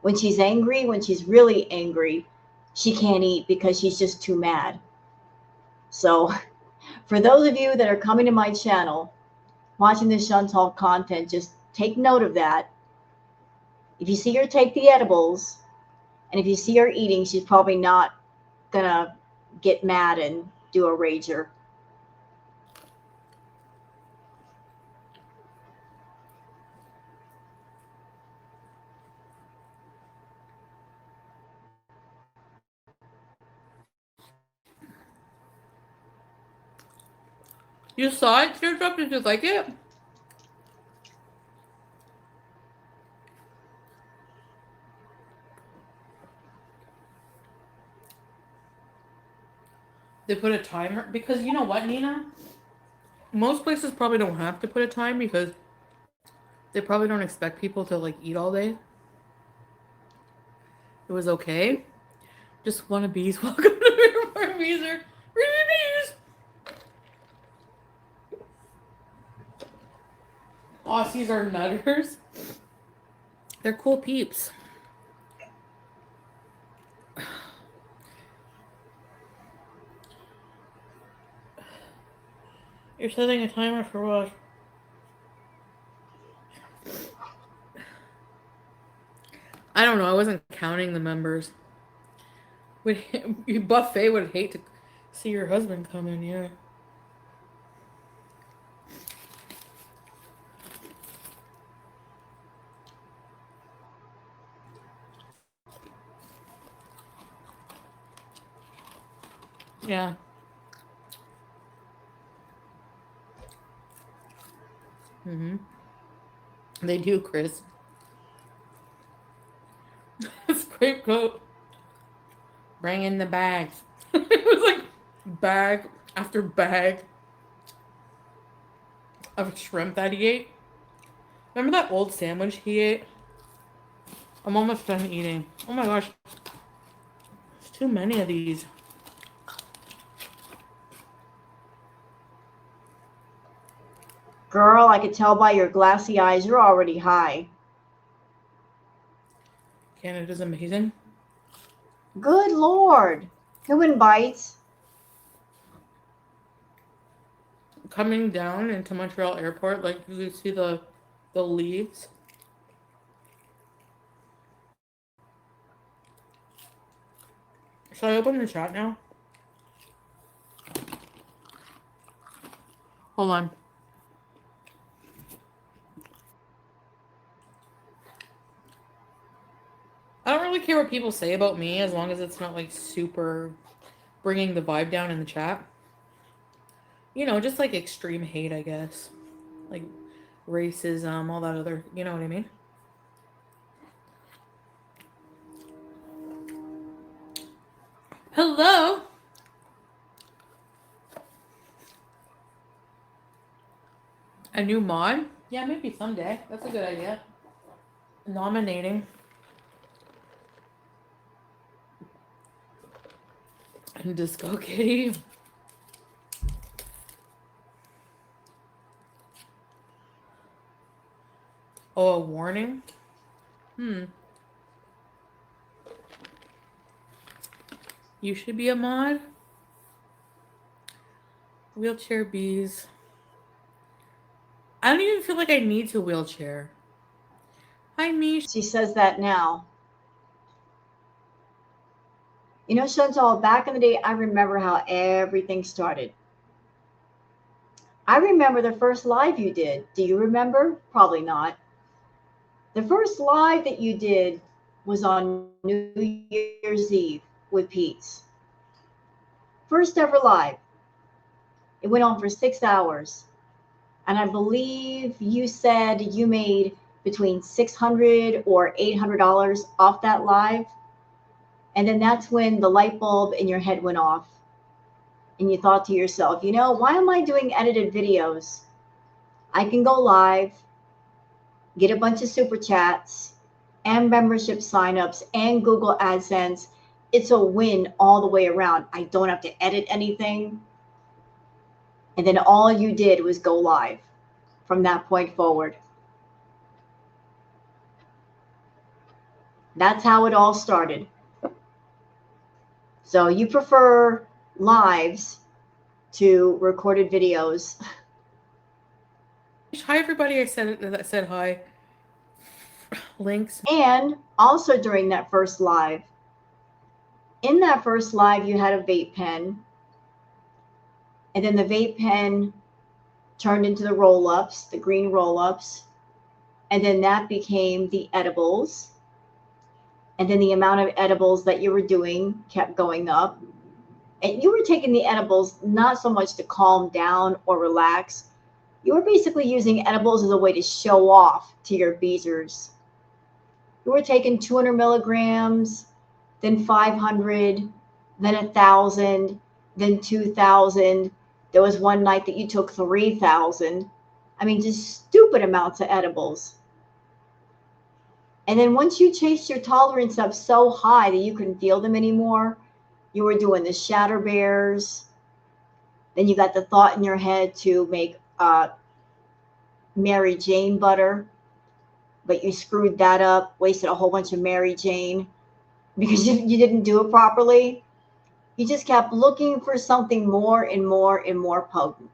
When she's angry, when she's really angry, she can't eat because she's just too mad. So, for those of you that are coming to my channel, watching this Chantal content, just take note of that. If you see her take the edibles, and if you see her eating, she's probably not gonna get mad and do a rager. You saw it, Teardrop? Did you like it? They put a timer because you know what, Nina? Most places probably don't have to put a time because they probably don't expect people to like eat all day. It was okay. Just want a bees. Welcome to Miramar Beezer. Bees. Aussies are nutters. They're cool peeps. You're setting a timer for what? I don't know. I wasn't counting the members. Buffet would hate to see your husband come in, yeah. Yeah. Mm-hmm. They do, Chris. Scrape coat. Bring in the bags. It was like bag after bag of shrimp that he ate. Remember that old sandwich he ate? I'm almost done eating. Oh my gosh. There's too many of these. Girl, I could tell by your glassy eyes you're already high. Canada's amazing. Good Lord. Who invites? Coming down into Montreal airport, like you see the leaves. Should I open the chat now? Hold on. I don't really care what people say about me as long as it's not like super bringing the vibe down in the chat. You know, just like extreme hate, I guess. Like racism, all that other, you know what I mean? Hello. A new mod? Yeah, maybe someday. That's a good idea. Nominating. And Disco Kitty. Oh, a warning? You should be a mod? Wheelchair bees. I don't even feel like I need to wheelchair. Hi, Mish. She says that now. You know, Chantal, back in the day, I remember how everything started. I remember the first live you did. Do you remember? Probably not. The first live that you did was on New Year's Eve with Pete's. First ever live. It went on for 6 hours. And I believe you said you made between $600 or $800 off that live. And then that's when the light bulb in your head went off. And you thought to yourself, you know, why am I doing edited videos? I can go live, get a bunch of super chats and membership signups and Google AdSense. It's a win all the way around. I don't have to edit anything. And then all you did was go live from that point forward. That's how it all started. So you prefer lives to recorded videos. Hi, everybody. I said hi. Links. And also during that first live, in that first live, you had a vape pen. And then the vape pen turned into the roll-ups, the green roll-ups. And then that became the edibles. And then the amount of edibles that you were doing kept going up. And you were taking the edibles not so much to calm down or relax. You were basically using edibles as a way to show off to your beezers. You were taking 200 milligrams, then 500, then 1,000, then 2,000. There was one night that you took 3,000. I mean, just stupid amounts of edibles. And then once you chased your tolerance up so high that you couldn't feel them anymore, you were doing the shatter bears. Then you got the thought in your head to make Mary Jane butter, but you screwed that up, wasted a whole bunch of Mary Jane because you didn't do it properly. You just kept looking for something more and more and more potent.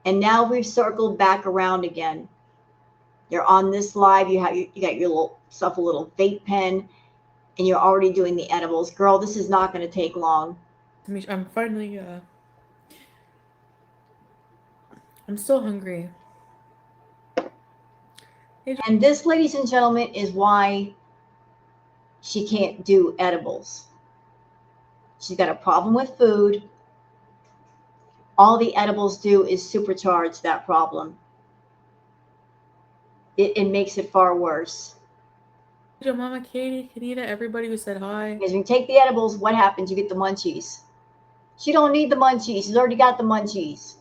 And now we've circled back around again. You're on this live. You got yourself a little vape pen, and you're already doing the edibles. Girl, this is not going to take long. I'm finally. I'm still hungry. And this, ladies and gentlemen, is why she can't do edibles. She's got a problem with food. All the edibles do is supercharge that problem. It makes it far worse. Mama Katie, Kanita, everybody who said hi. Because when you take the edibles, what happens? You get the munchies. She don't need the munchies. She's already got the munchies.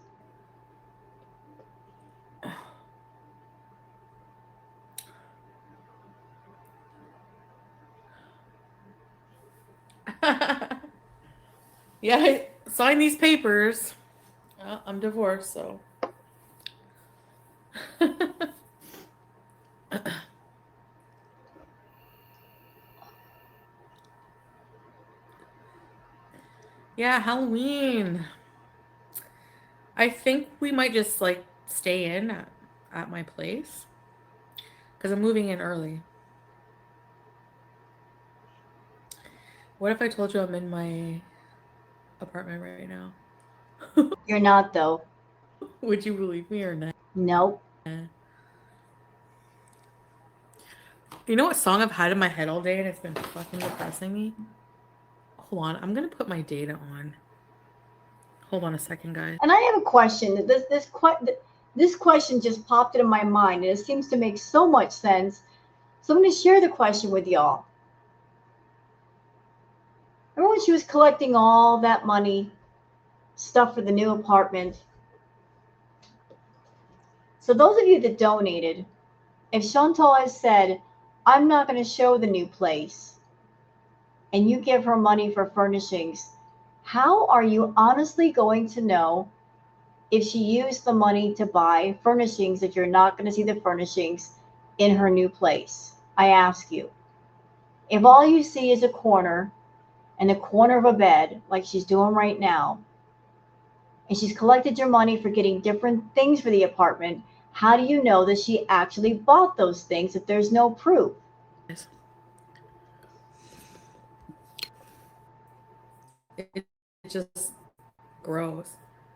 Yeah, sign these papers. I'm divorced, so. Yeah, Halloween. I think we might just like stay in at my place because I'm moving in early. What if I told you I'm in my apartment right now? You're not, though. Would you believe me or not? Nope. You know what song I've had in my head all day and it's been fucking depressing me? Hold on, I'm gonna put my data on. Hold on a second, guys. And I have a question. This question just popped into my mind, and it seems to make so much sense. So I'm going to share the question with y'all. Remember when she was collecting all that money, stuff for the new apartment? So those of you that donated, if Chantal has said, I'm not going to show the new place, and you give her money for furnishings, how are you honestly going to know if she used the money to buy furnishings if you're not going to see the furnishings in her new place? I ask you. If all you see is a corner and the corner of a bed, like she's doing right now, and she's collected your money for getting different things for the apartment, how do you know that she actually bought those things if there's no proof? It just grows.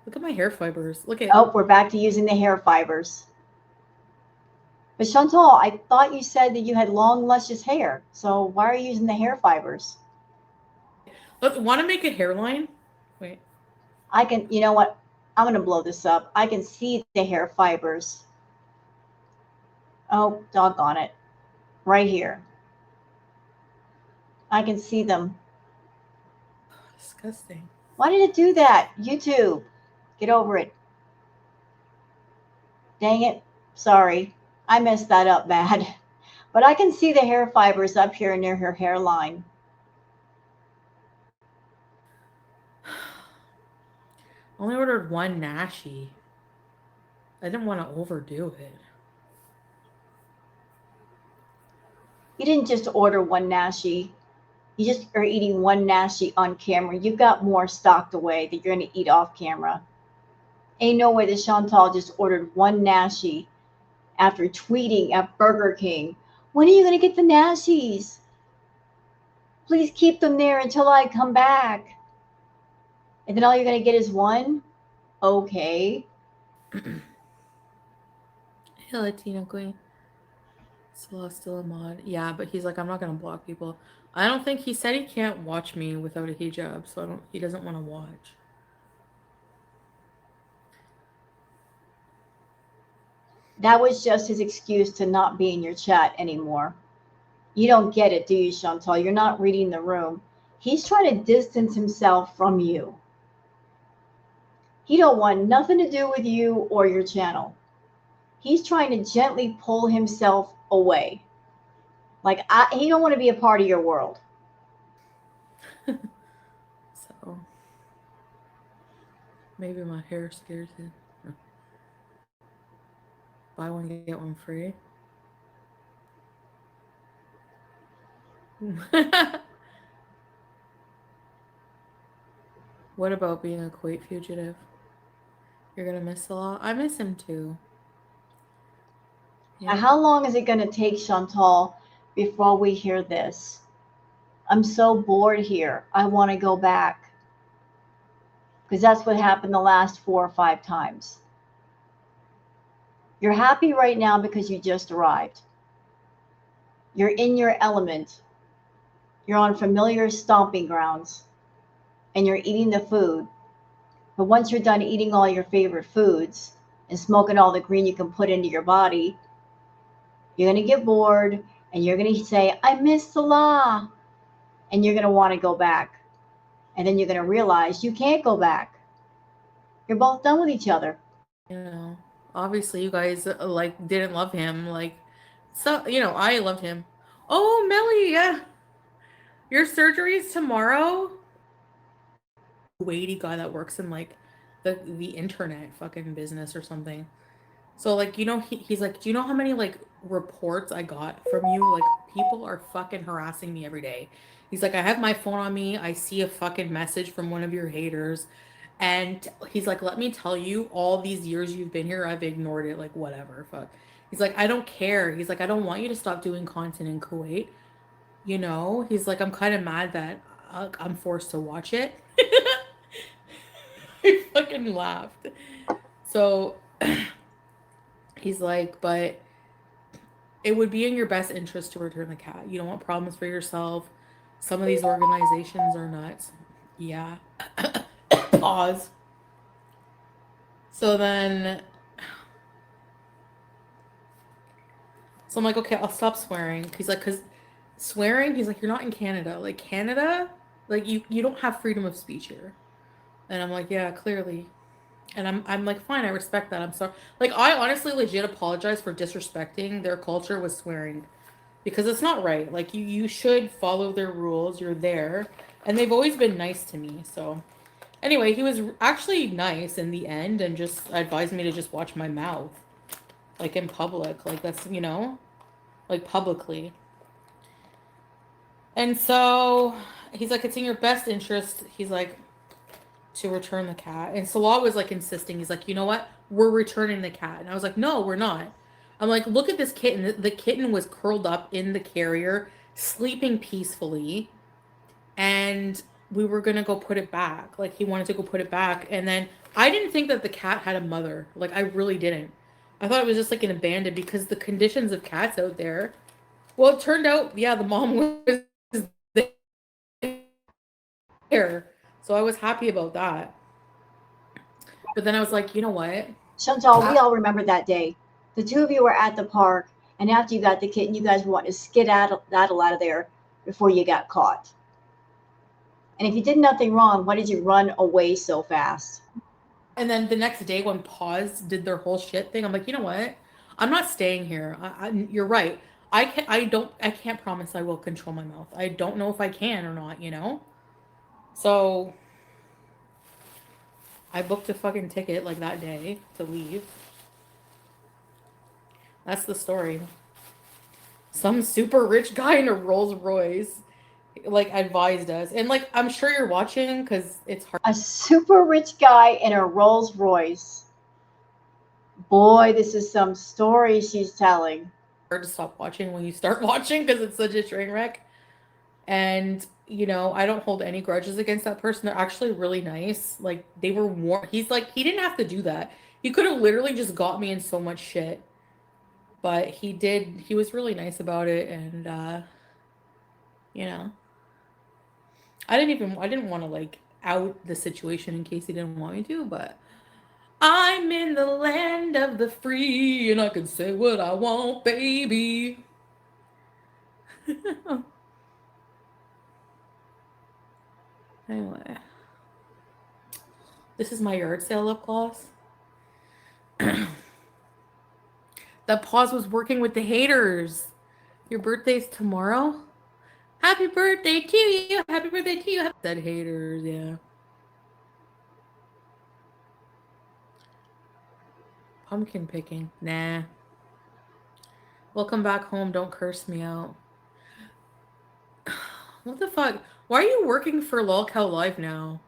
Look at my hair fibers. Look at. Oh, we're back to using the hair fibers. But Chantal, I thought you said that you had long, luscious hair. So why are you using the hair fibers? Want to make a hairline? Wait. I can, you know what? I'm going to blow this up. I can see the hair fibers. Oh, doggone it. Right here. I can see them. Disgusting. Why did it do that? YouTube, get over it. Dang it. Sorry. I messed that up bad. But I can see the hair fibers up here near her hairline. Only ordered one nashi. I didn't want to overdo it. You didn't just order one nashi. You just are eating one nashi on camera. You've got more stocked away that you're going to eat off camera. Ain't no way that Chantal just ordered one nashi after tweeting at Burger King. When are you going to get the nashis? Please keep them there until I come back. And then all you're going to get is one? Okay. Hey, Latina Queen. Still a mod. Yeah, but he's like, I'm not gonna block people. I don't think he said he can't watch me without a hijab, so I don't. He doesn't want to watch. That was just his excuse to not be in your chat anymore. You don't get it, do you, Chantal? You're not reading the room. He's trying to distance himself from you. He don't want nothing to do with you or your channel. He's trying to gently pull himself away. Like he don't want to be a part of your world. So maybe my hair scares him. Buy one get one free. What about being a Kuwait fugitive? You're gonna miss a lot. I miss him too. Yeah. How long is it going to take, Chantal, before we hear this? I'm so bored here. I want to go back. Because that's what happened the last 4 or 5 times. You're happy right now because you just arrived. You're in your element. You're on familiar stomping grounds. And you're eating the food. But once you're done eating all your favorite foods and smoking all the green you can put into your body, you're going to get bored and you're going to say, I miss Salah. And you're going to want to go back. And then you're going to realize you can't go back. You're both done with each other. You know, obviously you guys like didn't love him. Like, so I loved him. Oh, Melly, yeah. Your surgery is tomorrow. Weighty guy that works in like the internet fucking business or something. So like he's like, do you know how many like reports I got from you? Like people are fucking harassing me every day. He's like, I have my phone on me. I see a fucking message from one of your haters. And he's like, let me tell you, all these years you've been here, I've ignored it. Like, whatever, fuck. He's like, I don't care. He's like, I don't want you to stop doing content in Kuwait. He's like, I'm kind of mad that I'm forced to watch it. I fucking laughed. So he's like, but it would be in your best interest to return the cat. You don't want problems for yourself. Some of these organizations are nuts. Yeah. Pause. So then, so I'm like, okay, I'll stop swearing. He's like, because swearing, he's like, you're not in Canada. Like, Canada, like, you don't have freedom of speech here. And I'm like, yeah, clearly. And I'm like, fine, I respect that. I'm sorry. Like, I honestly legit apologize for disrespecting their culture with swearing because it's not right. Like, you should follow their rules. You're there. And they've always been nice to me. So, anyway, he was actually nice in the end and just advised me to just watch my mouth, like in public. Like, that's, like publicly. And so he's like, it's in your best interest. He's like, to return the cat. And Salah was like insisting. He's like, you know what? We're returning the cat. And I was like, no, we're not. I'm like, look at this kitten. The kitten was curled up in the carrier, sleeping peacefully. And we were going to go put it back. Like, he wanted to go put it back. And then I didn't think that the cat had a mother. Like, I really didn't. I thought it was just like an abandoned because the conditions of cats out there. Well, it turned out, yeah, the mom was there. So I was happy about that. But then I was like, you know what? Chantal, we all remember that day. The two of you were at the park, and after you got the kitten, you guys wanted to skedaddle out of there before you got caught. And if you did nothing wrong, why did you run away so fast? And then the next day when Paws did their whole shit thing, I'm like, you know what? I'm not staying here. You're right. I can't promise I will control my mouth. I don't know if I can or not. So I booked a fucking ticket like that day to leave. That's the story. Some super rich guy in a Rolls Royce like advised us. And like I'm sure you're watching because it's hard A super rich guy in a Rolls Royce. Boy, this is some story she's telling. to stop watching when you start watching because it's such a train wreck. And I don't hold any grudges against that person. They're actually really nice. Like they were warm. He's like he didn't have to do that. He could have literally just got me in so much shit. But he did. He was really nice about it, and you know, I didn't want to like out the situation in case he didn't want me to, but I'm in the land of the free, and I can say what I want, baby. Anyway, this is my yard sale lip gloss. That pause was working with the haters. Your birthday's tomorrow? Happy birthday to you. Happy birthday to you. Said haters, yeah. Pumpkin picking. Nah. Welcome back home. Don't curse me out. What the fuck? Why are you working for Lolcow Live now?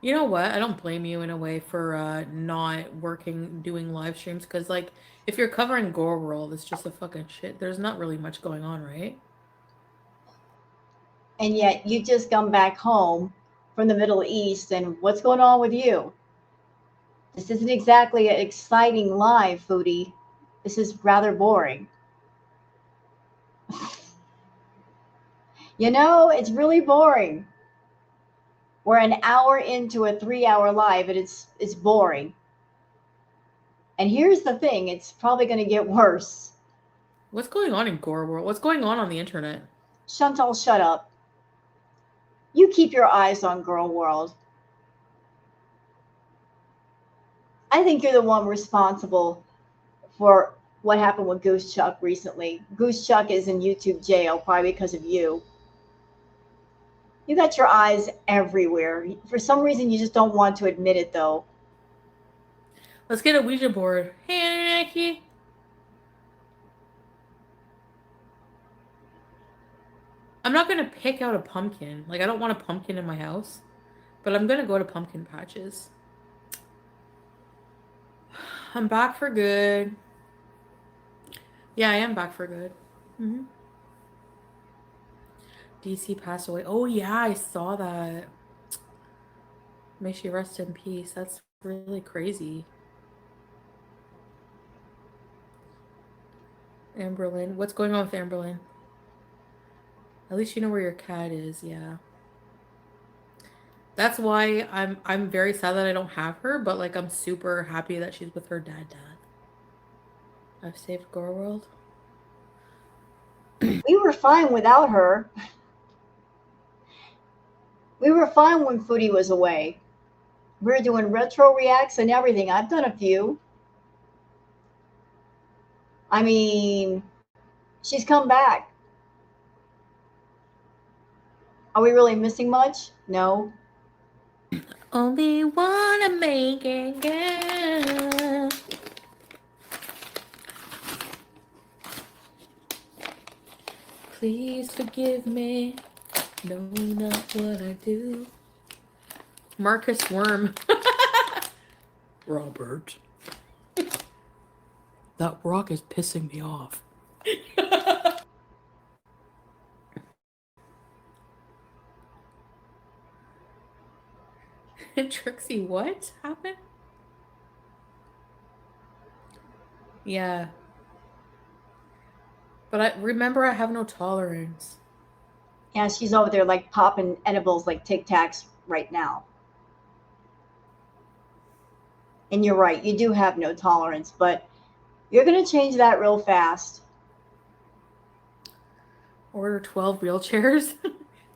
You know what? I don't blame you in a way for not working doing live streams because like if you're covering Gore World, it's just a fucking shit. There's not really much going on, right? And yet you just come back home from the Middle East, and what's going on with you? This isn't exactly an exciting live, Foodie. This is rather boring. It's really boring. We're an hour into a 3 hour live, and it's boring. And here's the thing, it's probably going to get worse. What's going on in Gore World? What's going on the internet? Chantal, shut up. You keep your eyes on Girl World. I think you're the one responsible for what happened with Goose Chuck recently. Goose Chuck is in YouTube jail probably because of you. You got your eyes everywhere. For some reason, you just don't want to admit it, though. Let's get a Ouija board. Hey, Anunnaki. I'm not gonna pick out a pumpkin. Like I don't want a pumpkin in my house, but I'm gonna go to pumpkin patches. I'm back for good. Yeah, I am back for good. Mm-hmm. DC passed away. Oh yeah, I saw that. May she rest in peace. That's really crazy. Amberlyn. What's going on with Amberlyn? At least you know where your cat is, yeah. That's why I'm very sad that I don't have her, but like I'm super happy that she's with her dad. I've saved Gore World. We were fine without her. We were fine when Foodie was away. We were doing retro reacts and everything. I've done a few. I mean, she's come back. Are we really missing much? No. Only wanna make it girl. Please forgive me. Know not what I do. Marcus Worm. Robert. That rock is pissing me off. Trixie, what happened? Yeah. But I remember I have no tolerance. Yeah, she's over there like popping edibles like Tic Tacs right now. And you're right, you do have no tolerance, but you're going to change that real fast. Order 12 wheelchairs?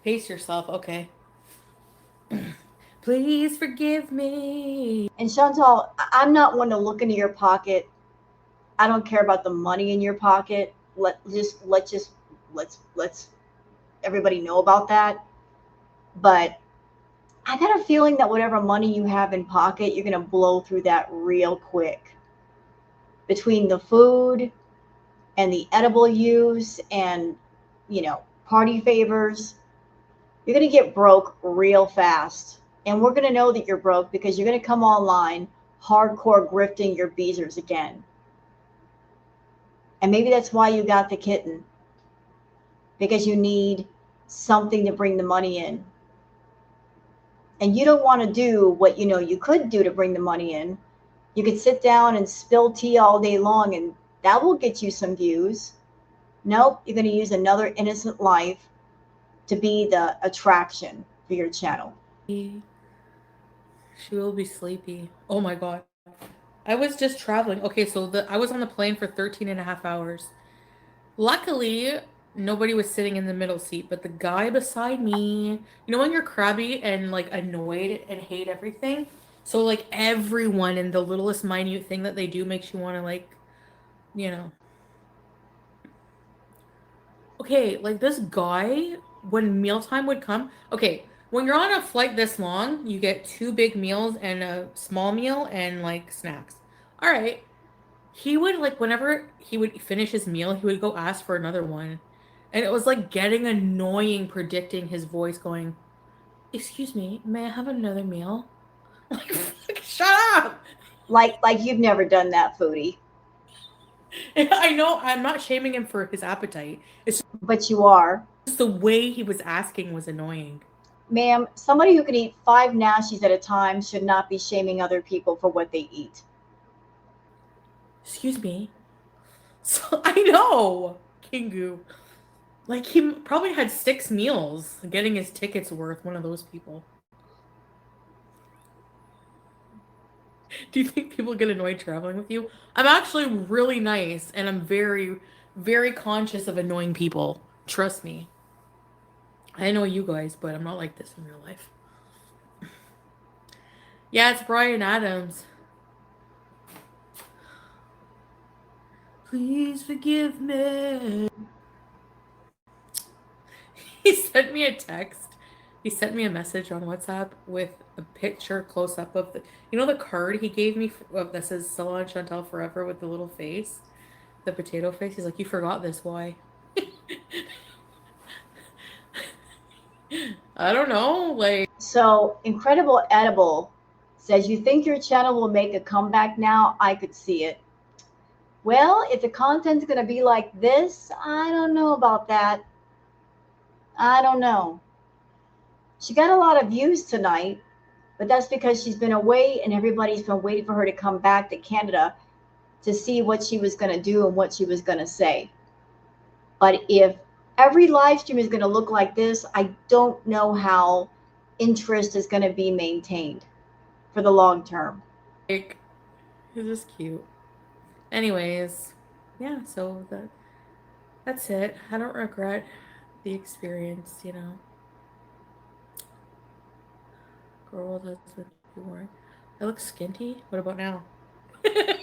Pace yourself, okay. Please forgive me. And Chantal, I'm not one to look into your pocket. I don't care about the money in your pocket. Let's everybody know about that. But I got a feeling that whatever money you have in pocket, you're going to blow through that real quick. Between the food and the edible use and, party favors, you're going to get broke real fast. And we're going to know that you're broke because you're going to come online hardcore grifting your beezers again. And maybe that's why you got the kitten, because you need something to bring the money in. And you don't want to do what you could do to bring the money in. You could sit down and spill tea all day long, and that will get you some views. Nope, you're going to use another innocent life to be the attraction for your channel. She will be sleepy. Oh my god. I was just traveling. Okay, so I was on the plane for 13 and a half hours. Luckily, nobody was sitting in the middle seat, but the guy beside me, when you're crabby and like annoyed and hate everything? So like everyone and the littlest minute thing that they do makes you want to like, you know. Okay, like this guy, when mealtime would come, okay, when you're on a flight this long, you get 2 big meals and a small meal and like snacks. All right. He would like whenever he would finish his meal, he would go ask for another one. And it was like getting annoying predicting his voice going, "Excuse me, may I have another meal?" Like, shut up. Like you've never done that, Foodie. I know I'm not shaming him for his appetite. It's But you are. just the way he was asking was annoying. Ma'am, somebody who can eat 5 nashies at a time should not be shaming other people for what they eat. Excuse me. So I know, Kingu. Like he probably had 6 meals, getting his tickets worth. One of those people. Do you think people get annoyed traveling with you? I'm actually really nice, and I'm very, very conscious of annoying people. Trust me. I know you guys, but I'm not like this in real life. Yeah, it's Brian Adams. Please forgive me. He sent me a text. He sent me a message on WhatsApp with a picture close up of the card he gave me that says Salon Chantal Forever with the little face, the potato face. He's like, you forgot this. Why? I don't know. Like, So, Incredible Edible says, you think your channel will make a comeback now? I could see it. Well, if the content's going to be like this, I don't know about that. I don't know. She got a lot of views tonight. But that's because she's been away and everybody's been waiting for her to come back to Canada to see what she was going to do and what she was going to say. But if every live stream is going to look like this, I don't know how interest is going to be maintained for the long term. Like, he's just cute. Anyways, yeah, so that's it. I don't regret the experience, you know. Girl, that's what you want. I look skinty. What about now? The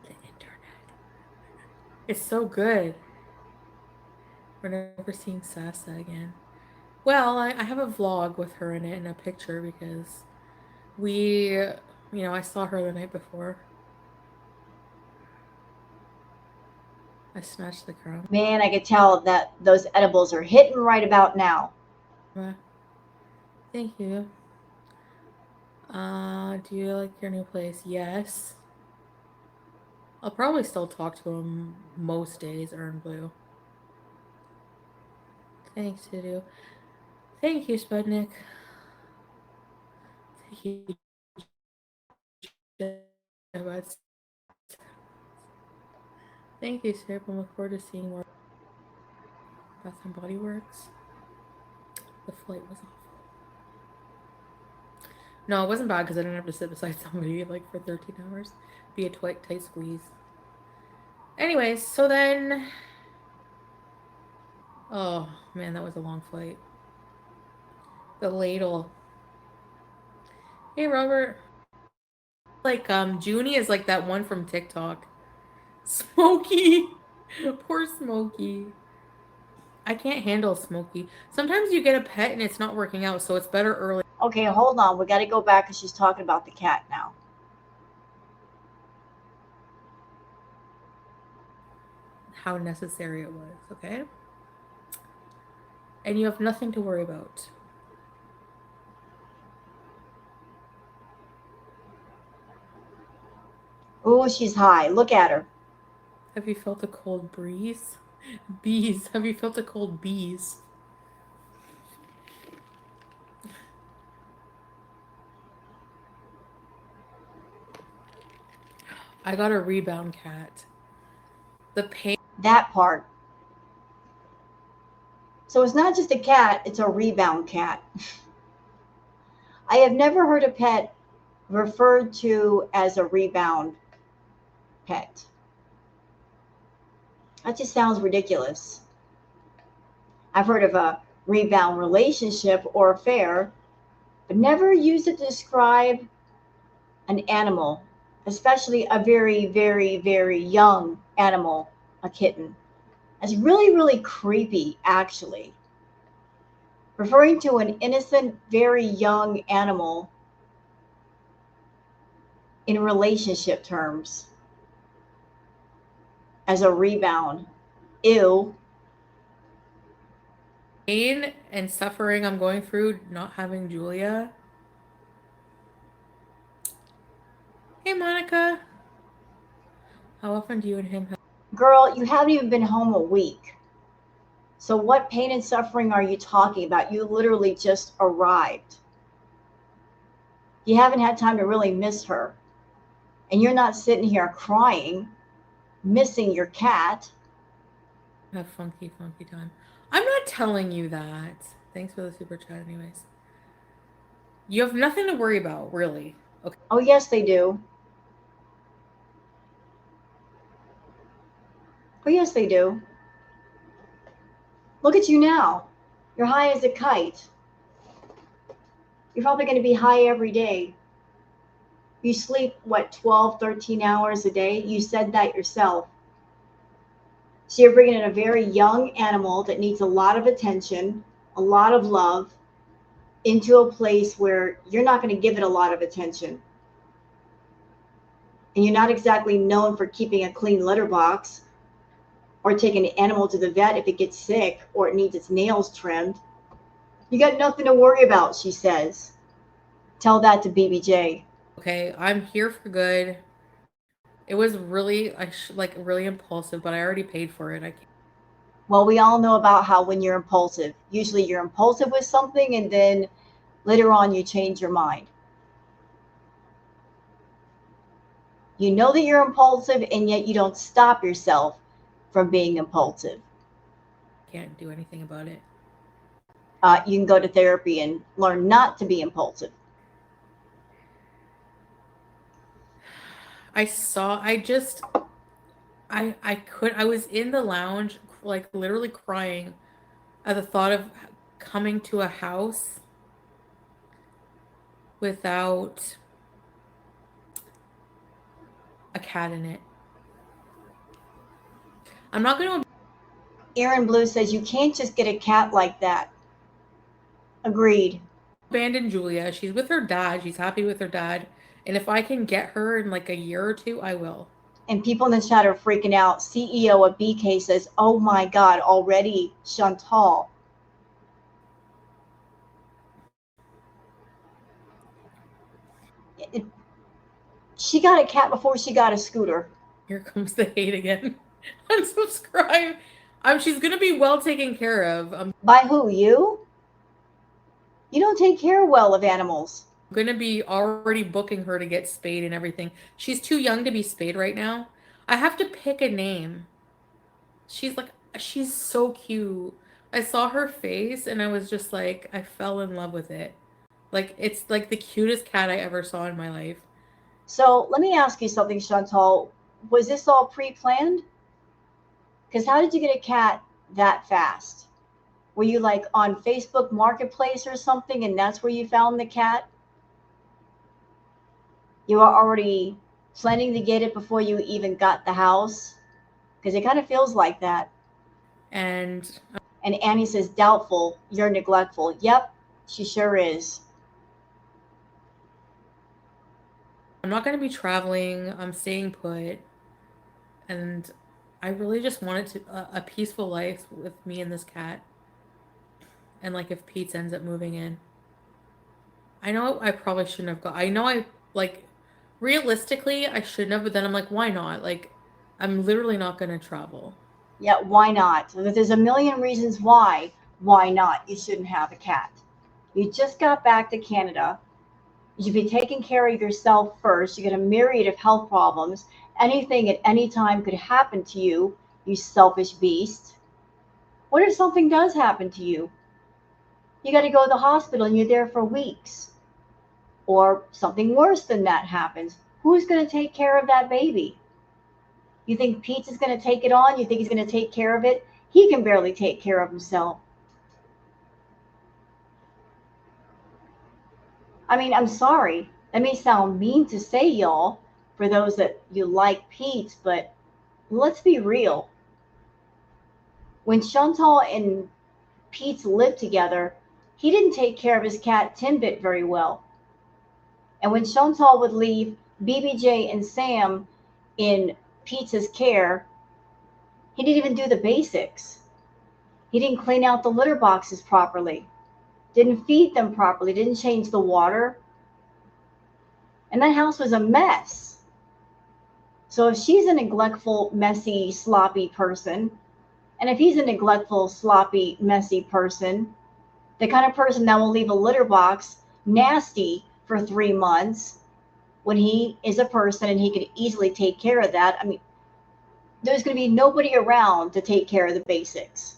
internet. It's so good. We're never seeing Sasa again. Well, I have a vlog with her in it and a picture because I saw her the night before. I snatched the crown. Man, I could tell that those edibles are hitting right about now. Thank you. Do you like your new place? Yes. I'll probably still talk to him most days, Earn Blue. Thanks, Sudu. Thank you, Spudnik. Thank you, Jebus. Thank you, Sip. I look forward to seeing more Bath and Body Works. The flight was awful. No, it wasn't bad because I didn't have to sit beside somebody like for 13 hours. Be a tight squeeze. Anyways, so then. Oh man, that was a long flight. The ladle. Hey, Robert. Like Junie is like that one from TikTok. Smokey. Poor Smokey. I can't handle Smokey. Sometimes you get a pet and it's not working out, so it's better early. Okay, hold on. We got to go back because she's talking about the cat now. How necessary it was, okay? And you have nothing to worry about. Oh, she's high. Look at her. Have you felt a cold breeze? Bees. Have you felt a cold bees? I got a rebound cat. The pain. That part. So it's not just a cat, it's a rebound cat. I have never heard a pet referred to as a rebound pet. That just sounds ridiculous. I've heard of a rebound relationship or affair, but never used it to describe an animal, especially a very, very, very young animal, a kitten. That's really, really creepy, actually. Referring to an innocent, very young animal in relationship terms as a rebound. Ew. Pain and suffering I'm going through not having Julia. Hey, Monica. How often do you and him have? Girl, you haven't even been home a week. So, what pain and suffering are you talking about? You literally just arrived. You haven't had time to really miss her. And you're not sitting here crying, missing your cat. Have funky time. I'm not telling you that. Thanks for the super chat, anyways. You have nothing to worry about, really. Okay. Oh, yes, they do. Oh, yes, they do. Look at you now. You're high as a kite. You're probably going to be high every day. You sleep, what, 12, 13 hours a day? You said that yourself. So you're bringing in a very young animal that needs a lot of attention, a lot of love, into a place where you're not going to give it a lot of attention. And you're not exactly known for keeping a clean litter box or taking an animal to the vet if it gets sick or it needs its nails trimmed. You got nothing to worry about, she says. Tell that to BBJ. Okay, I'm here for good. It was really, like really impulsive, but I already paid for it. I can't. Well, we all know about how when you're impulsive, usually you're impulsive with something and then later on you change your mind. You know that you're impulsive and yet you don't stop yourself from being impulsive. Can't do anything about it. You can go to therapy and learn not to be impulsive. I saw, I just, I was in the lounge, like literally crying at the thought of coming to a house without a cat in it. I'm not going to Aaron Blue says you can't just get a cat like that. Agreed. abandon Julia. She's with her dad. She's happy with her dad. And if I can get her in like a year or two, I will. And people in the chat are freaking out. CEO of BK says, oh my God, already Chantal. It, she got a cat before she got a scooter. Here comes the hate again. Unsubscribe. She's gonna be well taken care of. By who? You? You don't take care well of animals. I'm gonna be already booking her to get spayed and everything. She's too young to be spayed right now. I have to pick a name. She's like, she's so cute. I saw her face and I was just like, I fell in love with it. Like, it's like the cutest cat I ever saw in my life. So let me ask you something, Chantal. Was this all pre-planned? Because how did you get a cat that fast? Were you like on Facebook Marketplace or something and that's where you found the cat? You were already planning to get it before you even got the house? Because it kind of feels like that. And And Annie says, doubtful, you're neglectful. Yep, she sure is. I'm not gonna be traveling. I'm staying put. And I really just wanted a peaceful life with me and this cat. And like if Pete ends up moving in. I know I probably shouldn't have got. I know I like realistically I shouldn't have, but then I'm like, why not? Like, I'm literally not gonna travel. Yeah, why not? There's a million reasons why not? You shouldn't have a cat. You just got back to Canada. You should be taking care of yourself first. You get a myriad of health problems. Anything at any time could happen to you, you selfish beast. What if something does happen to you? You got to go to the hospital and you're there for weeks. Or something worse than that happens. Who's going to take care of that baby? You think Pete is going to take it on? You think he's going to take care of it? He can barely take care of himself. I mean, I'm sorry. That may sound mean to say, y'all, for those that you like Pete, but let's be real. When Chantal and Pete lived together, he didn't take care of his cat Timbit very well. And when Chantal would leave BBJ and Sam in Pete's care, he didn't even do the basics. He didn't clean out the litter boxes properly, didn't feed them properly, didn't change the water. And that house was a mess. So if she's a neglectful, messy, sloppy person, and if he's a neglectful, sloppy, messy person, the kind of person that will leave a litter box nasty for 3 months when he is a person and he could easily take care of that, I mean, there's going to be nobody around to take care of the basics.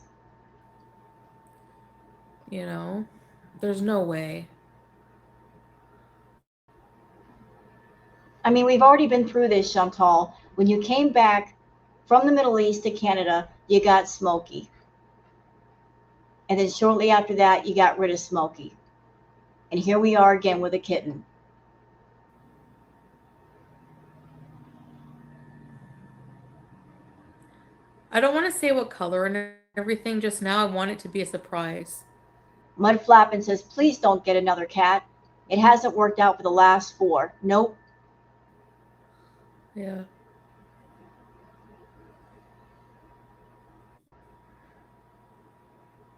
You know, there's no way. I mean, we've already been through this, Chantal. When you came back from the Middle East to Canada, you got Smokey. And then shortly after that, you got rid of Smokey. And here we are again with a kitten. I don't want to say what color and everything just now. I want it to be a surprise. Mudflappin says, please don't get another cat. It hasn't worked out for the last 4. Nope. Yeah.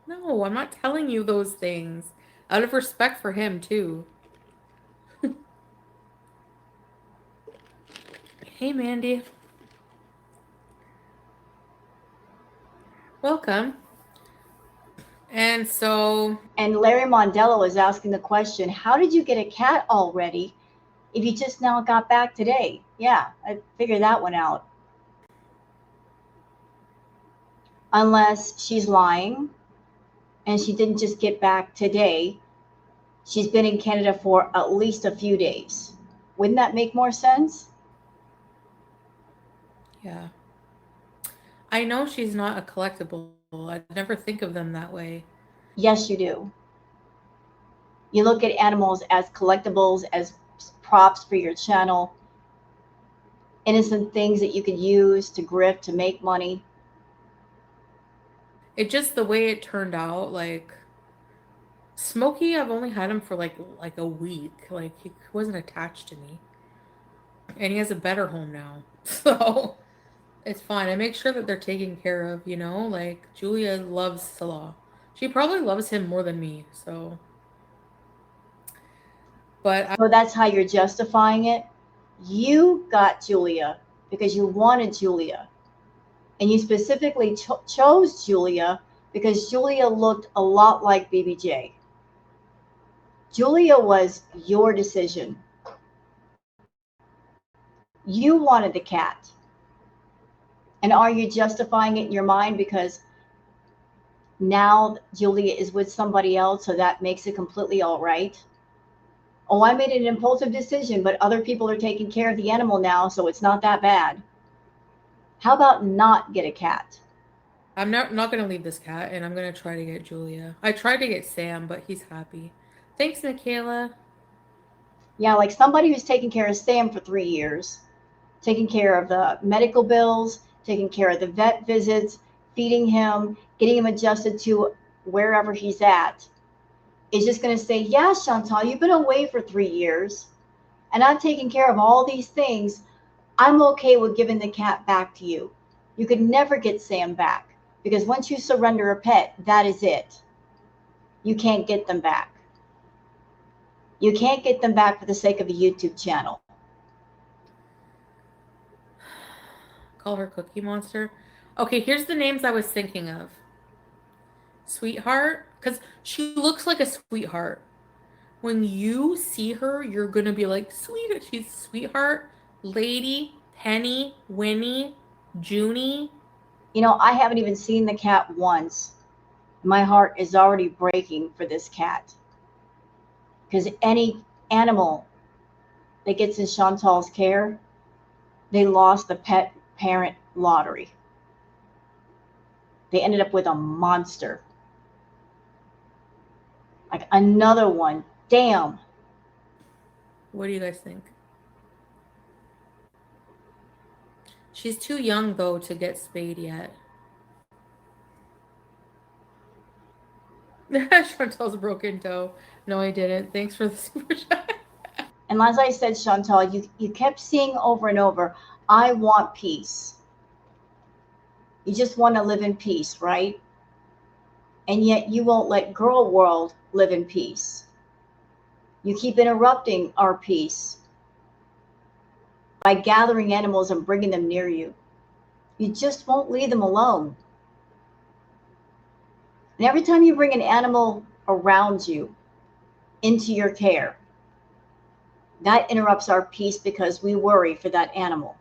No, I'm not telling you those things. Out of respect for him, too. Hey, Mandy. Welcome. And so, And Larry Mondello is asking the question, how did you get a cat already if you just now got back today? Yeah, I figured that one out. Unless she's lying and she didn't just get back today. She's been in Canada for at least a few days. Wouldn't that make more sense? yeah. I know she's not a collectible. I'd never think of them that way. Yes, you do. You look at animals as collectibles, as props for your channel, innocent things that you could use to grift, to make money. It just the way it turned out, like Smokey, I've only had him for like a week. Like he wasn't attached to me. And he has a better home now. So it's fine. I make sure that they're taken care of, you know? Like Julia loves Salah. She probably loves him more than me. So but So that's how you're justifying it. You got Julia because you wanted Julia. And you specifically chose Julia because Julia looked a lot like BBJ. Julia was your decision. You wanted the cat. And are you justifying it in your mind because now Julia is with somebody else, so that makes it completely all right? Oh, I made an impulsive decision, but other people are taking care of the animal now, so it's not that bad. How about not get a cat? I'm not gonna leave this cat and I'm gonna try to get Julia. I tried to get Sam, but he's happy. Thanks, Michaela. Yeah, like somebody who's taking care of Sam for 3 years, taking care of the medical bills, taking care of the vet visits, feeding him, getting him adjusted to wherever he's at, is just going to say, yeah, Chantal, you've been away for 3 years and I've taken care of all these things. I'm okay with giving the cat back to you. You could never get Sam back because once you surrender a pet, that is it. You can't get them back. You can't get them back for the sake of a YouTube channel. Call her Cookie Monster. Okay, here's the names I was thinking of. Sweetheart, because she looks like a sweetheart. When you see her, you're gonna be like, sweet, she's sweetheart, lady, Penny, Winnie, Junie. You know, I haven't even seen the cat once. My heart is already breaking for this cat because any animal that gets in Chantal's care, they lost the pet parent lottery. They ended up with a monster. Like another one. Damn. What do you guys think? She's too young though to get spayed yet. Chantal's broken toe. No, I didn't. Thanks for the super chat. And as I said, Chantal, you kept seeing over and over, I want peace. You just want to live in peace, right? And yet you won't let Girl World live in peace. You keep interrupting our peace by gathering animals and bringing them near you. You just won't leave them alone. And every time you bring an animal around you into your care, that interrupts our peace because we worry for that animal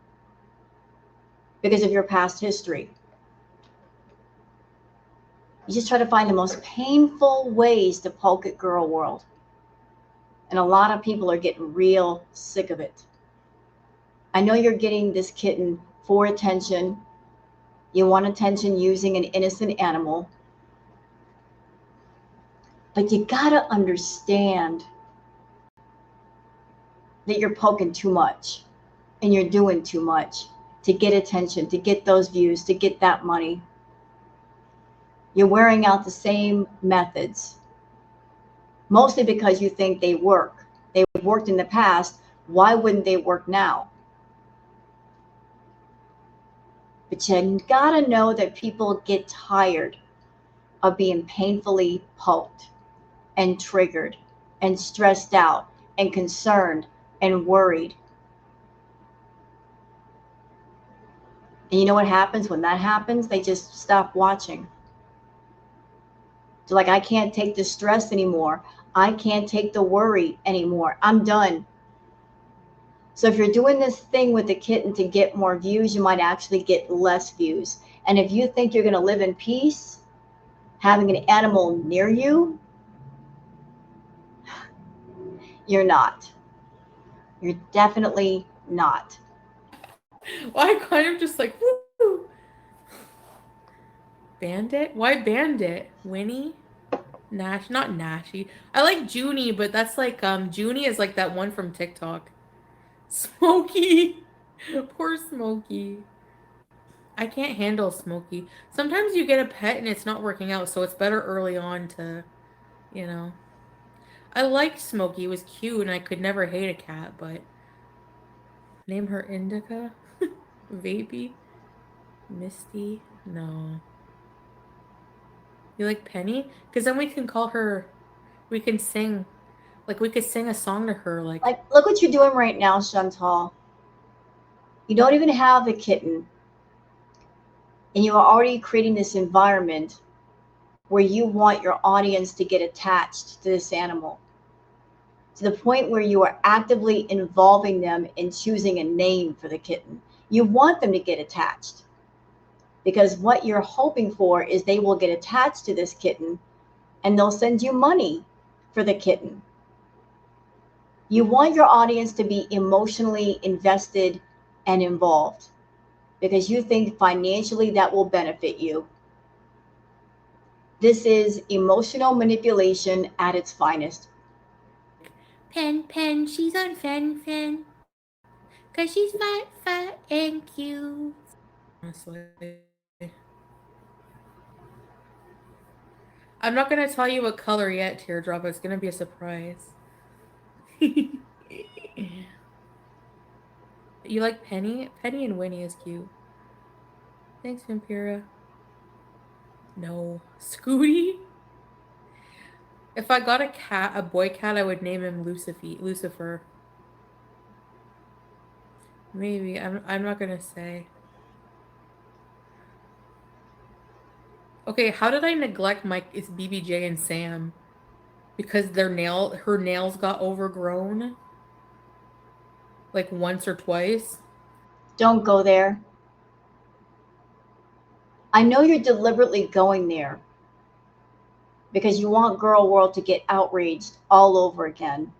because of your past history. You just try to find the most painful ways to poke at Girl World. And a lot of people are getting real sick of it. I know you're getting this kitten for attention. You want attention using an innocent animal. But you gotta understand that you're poking too much and you're doing too much to get attention, to get those views, to get that money. You're wearing out the same methods, mostly because you think they work. They worked in the past. Why wouldn't they work now? But you gotta know that people get tired of being painfully poked and triggered and stressed out and concerned and worried. And you know what happens when that happens? They just stop watching. So like, I can't take the stress anymore. I can't take the worry anymore. I'm done. So if you're doing this thing with the kitten to get more views, you might actually get less views. And if you think you're going to live in peace, having an animal near you, you're not. You're definitely not. Why kind of just like woo? Bandit? Why Bandit? Winnie? Nash? Not Nashy. I like Junie, but that's like Junie is like that one from TikTok. Smokey. Poor Smokey. I can't handle Smokey. Sometimes you get a pet and it's not working out, so it's better early on to, you know. I liked Smokey. It was cute and I could never hate a cat, but name her Indica? Vapey? Misty? No. You like Penny? Because then we can call her, we can sing, like we could sing a song to her, like, Like, look what you're doing right now, Chantal. You don't even have a kitten, and you are already creating this environment where you want your audience to get attached to this animal, to the point where you are actively involving them in choosing a name for the kitten. You want them to get attached because what you're hoping for is they will get attached to this kitten and they'll send you money for the kitten. You want your audience to be emotionally invested and involved because you think financially that will benefit you. This is emotional manipulation at its finest. Pen, Pen, she's on Fen, Fen, cause she's fat, fat, and cute. Honestly. I'm not gonna tell you what color yet, Teardrop. It's gonna be a surprise. You like Penny? Penny and Winnie is cute. Thanks, Vampira. No. Scooty? If I got a cat, a boy cat, I would name him Lucifer. Maybe. I'm not gonna say. Okay, how did I neglect my it's BBJ and Sam? Because her nails got overgrown like once or twice. Don't go there. I know you're deliberately going there because you want Girl World to get outraged all over again.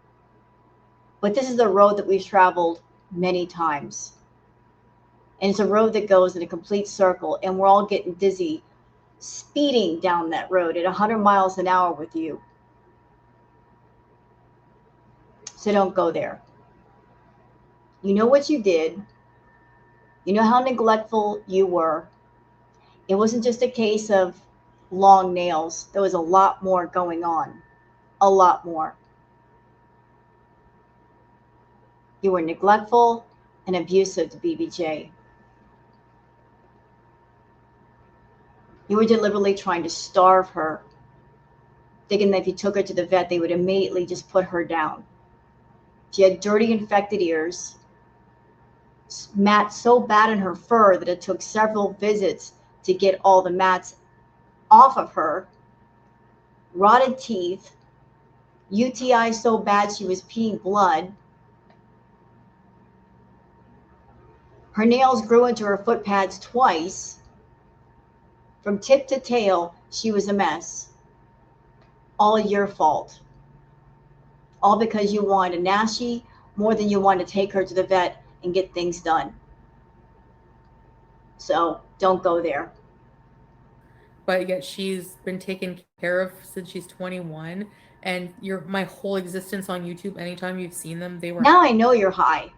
But this is a road that we've traveled many times. And it's a road that goes in a complete circle, and we're all getting dizzy speeding down that road at 100 miles an hour with you. So don't go there. You know what you did, you know how neglectful you were. It wasn't just a case of long nails, there was a lot more going on. A lot more. You were neglectful and abusive to BBJ. You were deliberately trying to starve her, thinking that if you took her to the vet, they would immediately just put her down. She had dirty, infected ears, mats so bad in her fur that it took several visits to get all the mats off of her, rotted teeth, UTI so bad she was peeing blood. Her nails grew into her foot pads twice. From tip to tail, she was a mess. All your fault. All because you wanted a Nashi more than you wanted to take her to the vet and get things done. So don't go there. But yet she's been taken care of since she's 21 and your my whole existence on YouTube anytime you've seen them they were Now I know you're high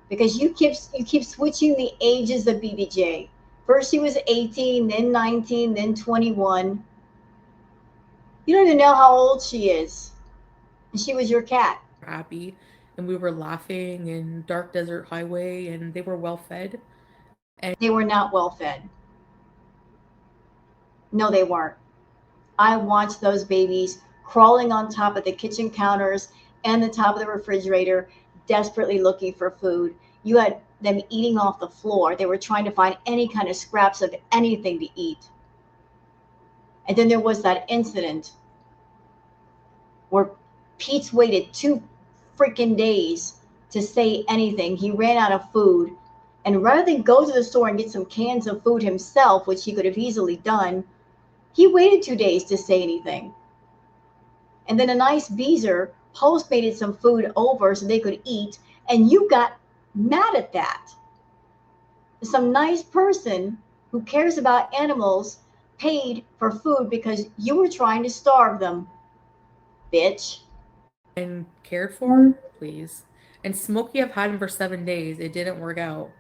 because you keep switching the ages of BBJ. First she was 18, then 19, then 21. You don't even know how old she is. And she was your cat. happy and we were laughing in Dark Desert Highway and they were well fed and They were not well fed. No, they weren't. I watched those babies crawling on top of the kitchen counters and the top of the refrigerator, desperately looking for food. You had them eating off the floor. They were trying to find any kind of scraps of anything to eat. And then there was that incident where Pete's waited 2 freaking days to say anything. He ran out of food. And rather than go to the store and get some cans of food himself, which he could have easily done, he waited 2 days to say anything. And then a nice Beezer postmated some food over so they could eat, and you got mad at that. Some nice person who cares about animals paid for food because you were trying to starve them, bitch. And cared for, please. And Smokey, I've had him for 7 days. It didn't work out.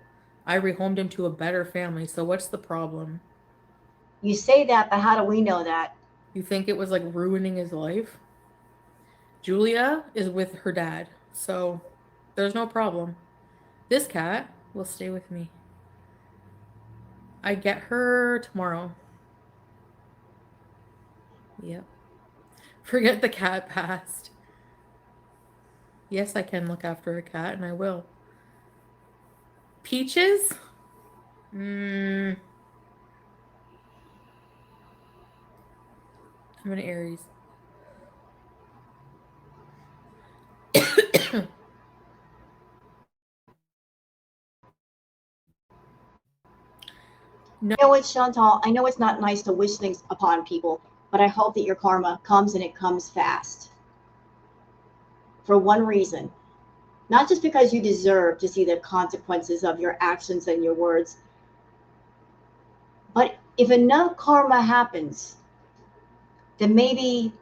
I rehomed him to a better family. So what's the problem? You say that, but how do we know that? You think it was like ruining his life? Julia is with her dad. So there's no problem. This cat will stay with me. I get her tomorrow. Yep. Forget the cat passed. Yes, I can look after a cat, and I will. Peaches? I'm an Aries. No. You know what, Chantal? I know it's not nice to wish things upon people, but I hope that your karma comes and it comes fast. For one reason. Not just because you deserve to see the consequences of your actions and your words, but if enough karma happens, then maybe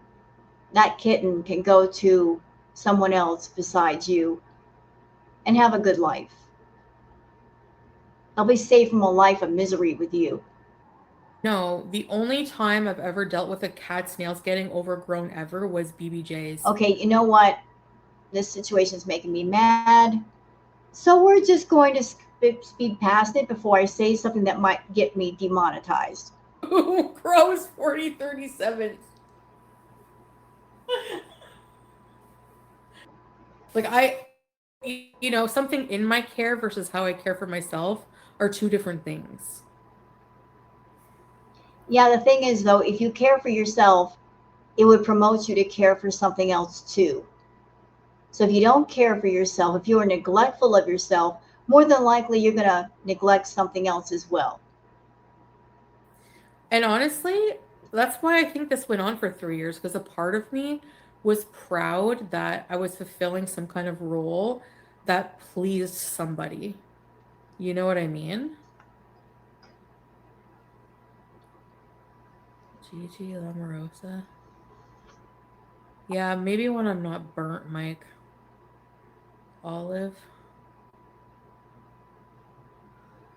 that kitten can go to someone else besides you and have a good life. They'll be saved from a life of misery with you. No, the only time I've ever dealt with a cat's nails getting overgrown ever was BBJ's. Okay, you know what? This situation's making me mad. So we're just going to speed past it before I say something that might get me demonetized. Gross 4037. Like something in my care versus how I care for myself are two different things. Yeah, the thing is, though, if you care for yourself, it would promote you to care for something else too. So if you don't care for yourself, if you are neglectful of yourself, more than likely you're going to neglect something else as well. And honestly, that's why I think this went on for 3 years, because a part of me was proud that I was fulfilling some kind of role that pleased somebody. You know what I mean? Gigi Lamorosa. Yeah, maybe when I'm not burnt, Mike. Olive.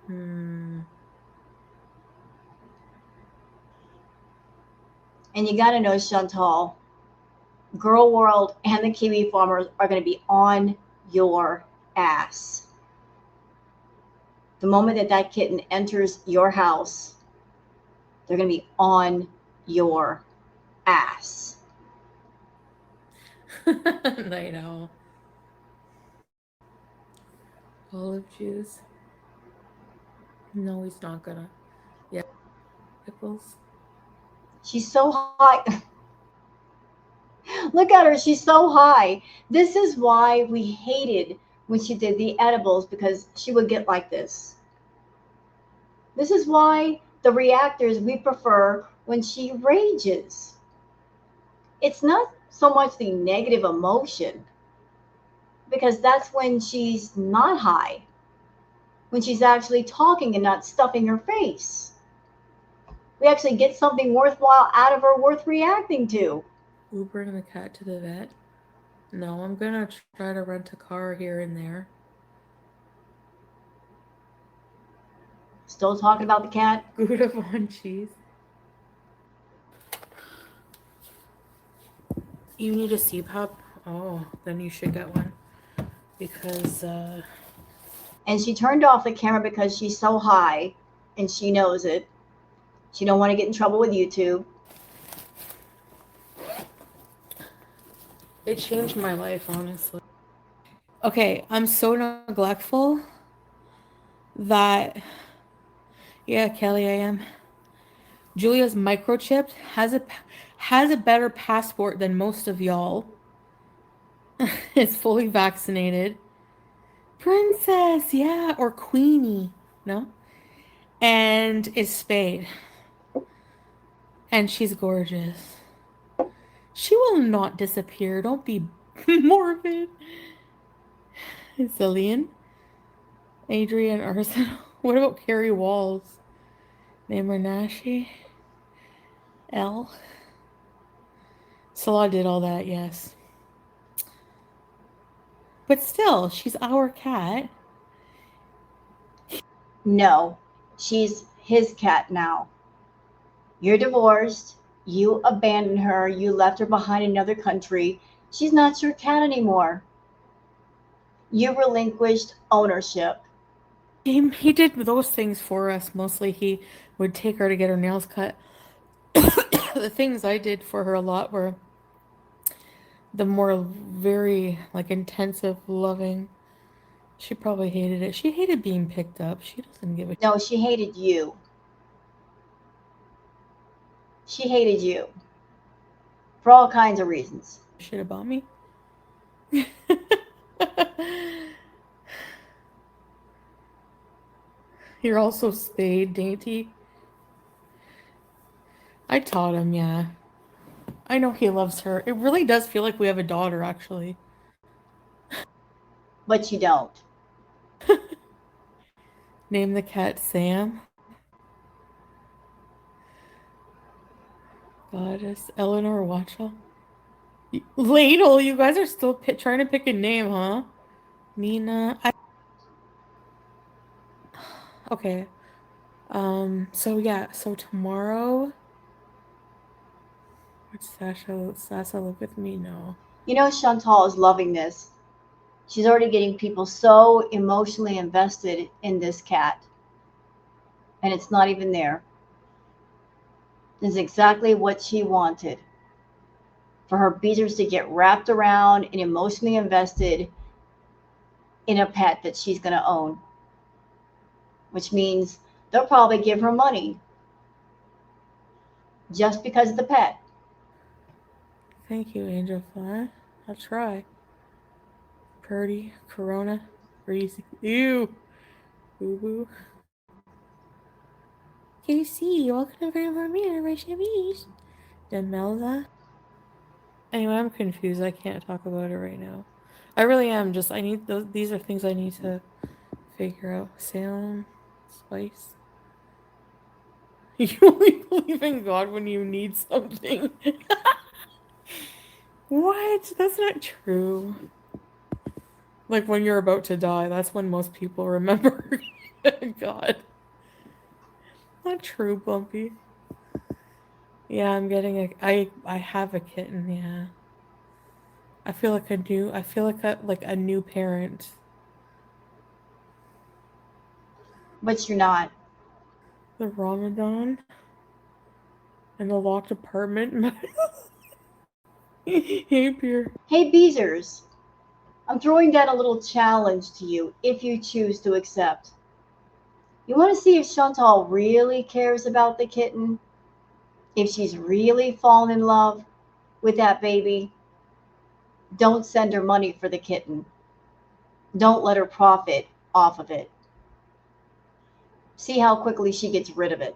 Hmm. And you got to know, Chantal, Girl World and the Kiwi Farmers are going to be on your ass. The moment that that kitten enters your house, they're going to be on your ass. I know. Olive juice. No, he's not gonna. Yeah, pickles. She's so high. Look at her. She's so high. This is why we hated when she did the edibles because she would get like this. This is why the reactors we prefer when she rages. It's not so much the negative emotion because that's when she's not high, when she's actually talking and not stuffing her face. We actually get something worthwhile out of her worth reacting to. Ubering the cat to the vet. No, I'm gonna try to rent a car here and there. Still talking about the cat? Gouda Von cheese. You need a CPAP? Oh, then you should get one. Because, And she turned off the camera because she's so high and she knows it. She don't want to get in trouble with YouTube. it changed my life, honestly. Okay, I'm so neglectful. that, yeah, Kelly, I am. Julia's microchipped, has a better passport than most of y'all. Is fully vaccinated. Princess, yeah, or Queenie, no? And is spayed. And she's gorgeous. She will not disappear. Don't be morbid. Zillion, Adrian Arsenal. What about Carrie Walls? Namor Nashi? L. Salah did all that, yes. But still, she's our cat. No, she's his cat now. You're divorced. You abandoned her. You left her behind in another country. She's not your cat anymore. You relinquished ownership. He did those things for us. Mostly he would take her to get her nails cut. The things I did for her a lot were the more very like intensive loving. She probably hated it. She hated being picked up. She doesn't give a No, she hated you. She hated you for all kinds of reasons. shit about me. You're also spayed, dainty. I taught him, yeah. I know he loves her. It really does feel like we have a daughter, actually. But you don't. Name the cat Sam. Goddess. Eleanor Watchell. Ladle, you guys are still trying to pick a name, huh? Nina. Okay. So yeah, so tomorrow. Would Sasha live with me? No. You know, Chantal is loving this. She's already getting people so emotionally invested in this cat, and it's not even there. This is exactly what she wanted, for her beaters to get wrapped around and emotionally invested in a pet that she's going to own, which means they'll probably give her money just because of the pet. Thank you, Angel Fly. I'll try. Purdy, Corona, Breezy. Ew. Boo boo. KC, welcome to Very Me, my Chemise. Demelza. Anyway, I'm confused. I can't talk about it right now. I really am. Just, I need those. These are things I need to figure out. Salem, Spice. You only believe in God when you need something. What? That's not true. Like when you're about to die, that's when most people remember God. Not true, Bumpy. Yeah, I'm getting a. I have a kitten. Yeah, I feel like a new. I feel like a new parent. But you're not. The Ramadan and the locked apartment. Hey, Beer. Hey, Beezers, I'm throwing down a little challenge to you if you choose to accept. You want to see if Chantal really cares about the kitten? If she's really fallen in love with that baby? Don't send her money for the kitten. Don't let her profit off of it. See how quickly she gets rid of it.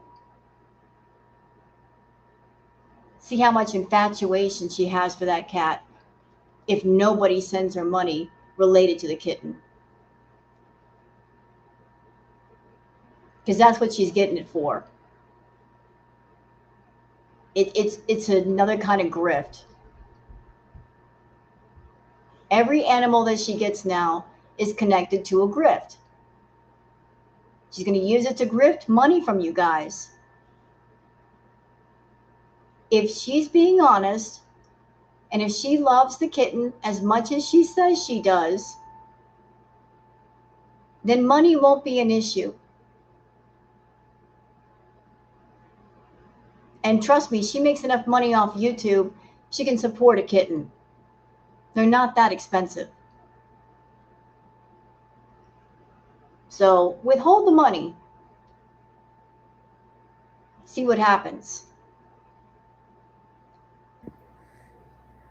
See how much infatuation she has for that cat if nobody sends her money related to the kitten. Because that's what she's getting it for. It's another kind of grift. Every animal that she gets now is connected to a grift. She's going to use it to grift money from you guys. If she's being honest, and if she loves the kitten as much as she says she does, then money won't be an issue. And trust me, she makes enough money off YouTube, she can support a kitten. They're not that expensive. So withhold the money, see what happens.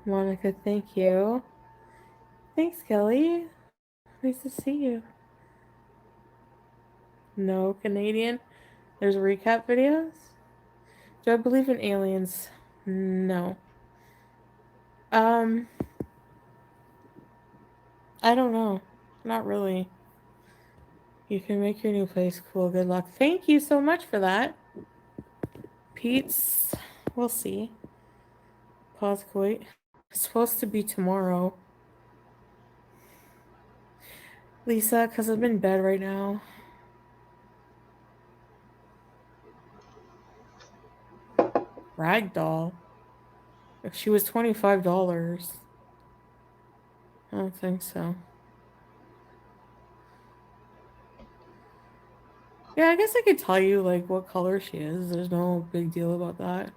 Monica, thank you. Thanks, Kelly. Nice to see you. No Canadian. There's recap videos. Do I believe in aliens? No. Um, I don't know. Not really. You can make your new place cool. Good luck. Thank you so much for that. Pete's. We'll see. Pause. Wait. It's supposed to be tomorrow. Lisa, because I'm in bed right now. Ragdoll. She was $25. I don't think so. Yeah, I guess I could tell you like what color she is. There's no big deal about that.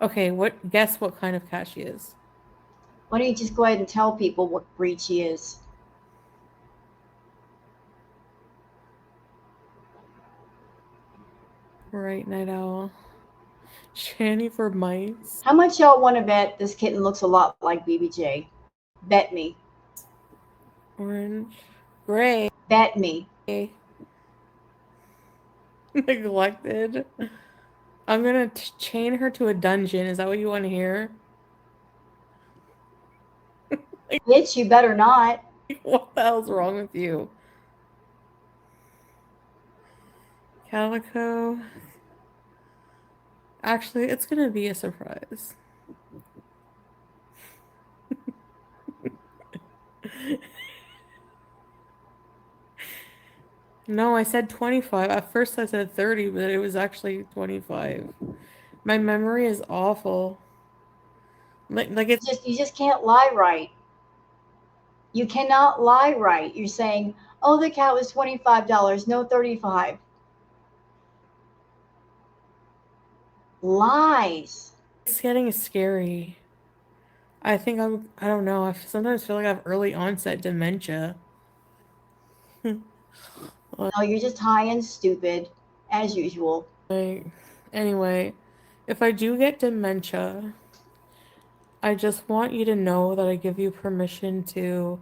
Okay, what guess what kind of cat she is? Why don't you just go ahead and tell people what breed she is? Right, night owl. Shanny for mice. How much y'all want to bet this kitten looks a lot like BBJ? Bet me. Orange. Gray. Bet me. Neglected. I'm gonna chain her to a dungeon. Is that what you want to hear? Bitch, you better not. What the hell's wrong with you? Calico. Actually, it's gonna be a surprise. No, I said 25. At first I said 30, but it was actually 25. My memory is awful. Like it's You just can't lie right. You cannot lie right. You're saying, "Oh, the cat was $25, no 35." Lies. it's getting scary. I don't know. I sometimes feel like I have early onset dementia. No, you're just high and stupid, as usual. Like, anyway, if I do get dementia, I just want you to know that I give you permission to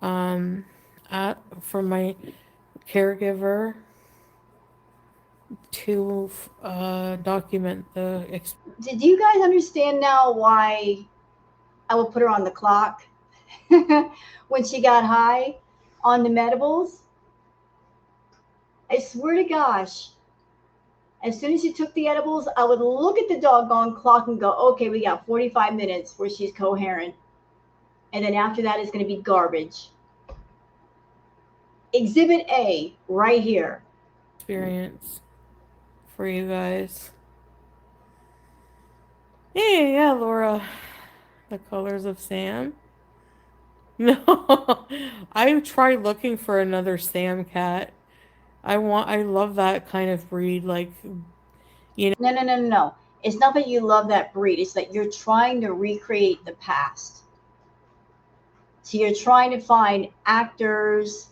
um for my caregiver to document the Did you guys understand now why I would put her on the clock when she got high on the medibles? I swear to gosh, as soon as she took the edibles, I would look at the doggone clock and go, okay, we got 45 minutes where she's coherent. And then after that, it's going to be garbage. Exhibit A, right here. experience for you guys. Yeah, Laura. The colors of Sam. No, I tried looking for another Sam cat. I love that kind of breed. Like, you No, no, no, no, no. It's not that you love that breed, it's that you're trying to recreate the past. So you're trying to find actors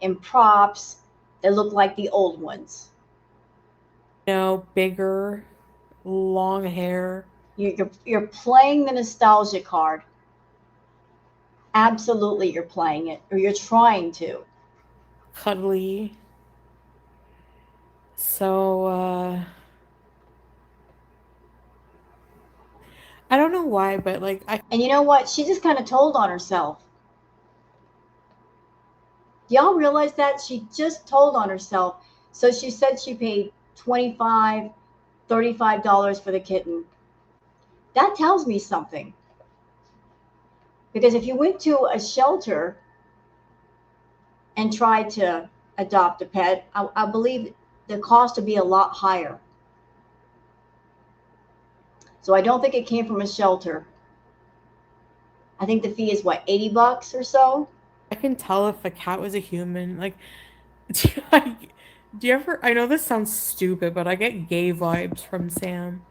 and props that look like the old ones. know, bigger, long hair, You're playing the nostalgia card. Absolutely, you're playing it, or you're trying to. cuddly. So, I don't know why, but like, I And you know what? She just kind of told on herself. Y'all realize that? She just told on herself. So she said she paid 25, $35 for the kitten. That tells me something. Because if you went to a shelter and tried to adopt a pet, I believe the cost would be a lot higher. So I don't think it came from a shelter. I think the fee is what, $80 or so? can tell if a cat was a human. Like, do you, I, do you ever? I know this sounds stupid, but I get gay vibes from Sam.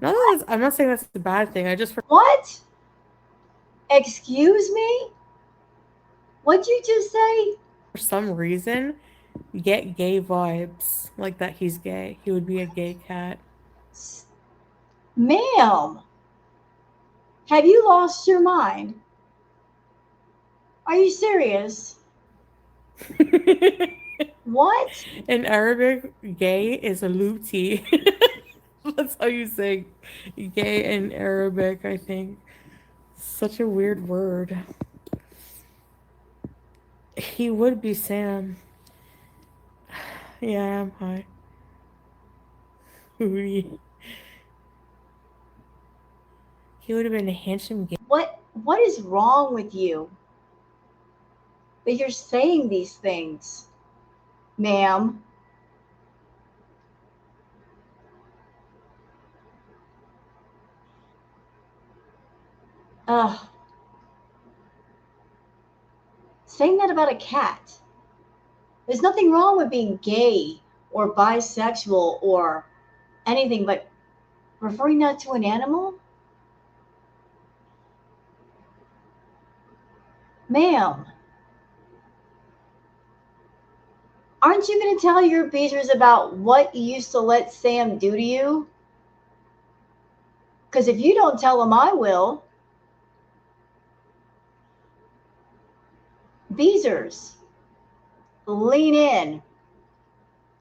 I'm not saying that's a bad thing. I just What? Excuse me? What'd you just say? For some reason, get gay vibes like that he's gay. He would be a gay cat. S- Ma'am, have you lost your mind? Are you serious? What? In Arabic, gay is a luti. That's how you say gay in Arabic, I think. Such a weird word. He would be Sam. Yeah, I'm high. Foodie. He would have been a handsome gay. What is wrong with you that you're saying these things, ma'am? Ugh, saying that about a cat. There's nothing wrong with being gay or bisexual or anything, but referring that to an animal? Ma'am, aren't you going to tell your beaters about what you used to let Sam do to you? Because if you don't tell them, I will. Beezers, lean in.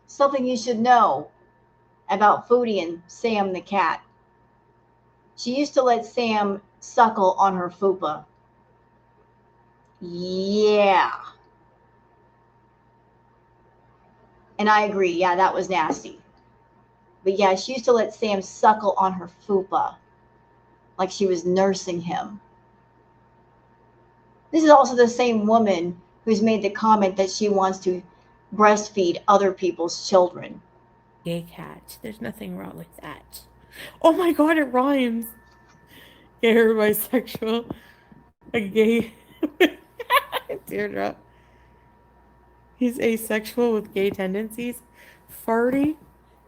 Something you should know about Foodie and Sam the cat. She used to let Sam suckle on her fupa. Yeah. And I agree. Yeah, that was nasty. But yeah, she used to let Sam suckle on her fupa like she was nursing him. This is also the same woman who's made the comment that she wants to breastfeed other people's children. Gay cat. There's nothing wrong with that. Oh my god, it rhymes. Gay or bisexual. A gay. Teardrop. He's asexual with gay tendencies. Farty.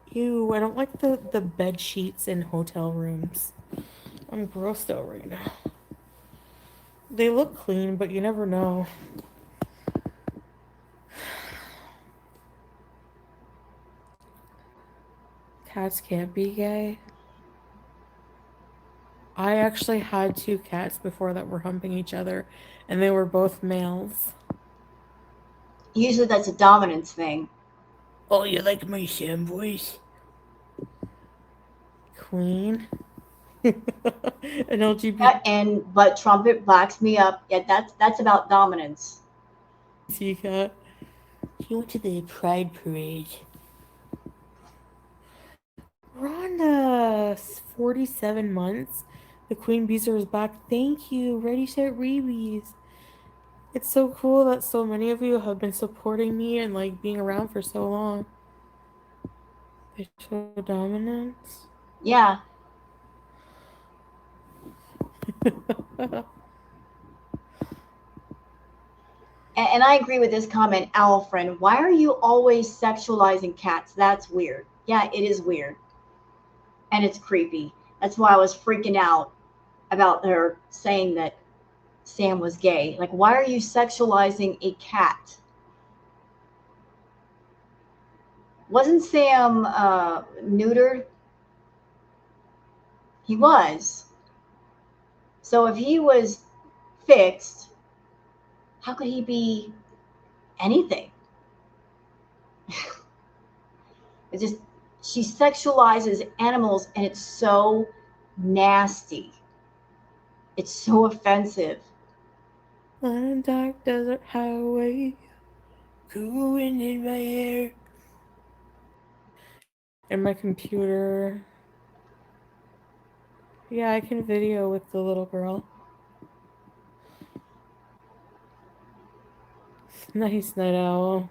Ew, I don't like the bed sheets in hotel rooms. I'm grossed out right now. They look clean, but you never know. Cats can't be gay. I actually had two cats before that were humping each other, and they were both males. Usually that's a dominance thing. Oh, you like my Sam voice? Queen. An Yeah, and but Trumpet backs me up. Yeah, that's about dominance. LGBT cat. He went to the Pride Parade. Rhonda, 47 months. The Queen Beezer is back. Thank you. Ready, set, rebees. It's so cool that so many of you have been supporting me and like being around for so long. They show dominance. Yeah, and I agree with this comment, Owl friend. Why are you always sexualizing cats? That's weird. Yeah, it is weird, and it's creepy. That's why I was freaking out about her saying that Sam was gay. Like, why are you sexualizing a cat? Wasn't Sam neutered? He was. So if he was fixed, how could he be anything? It just, she sexualizes animals and it's so nasty. It's so offensive. On a dark desert highway, cool wind in my hair. And my computer. Yeah, I can video with the little girl. Nice, Night Owl.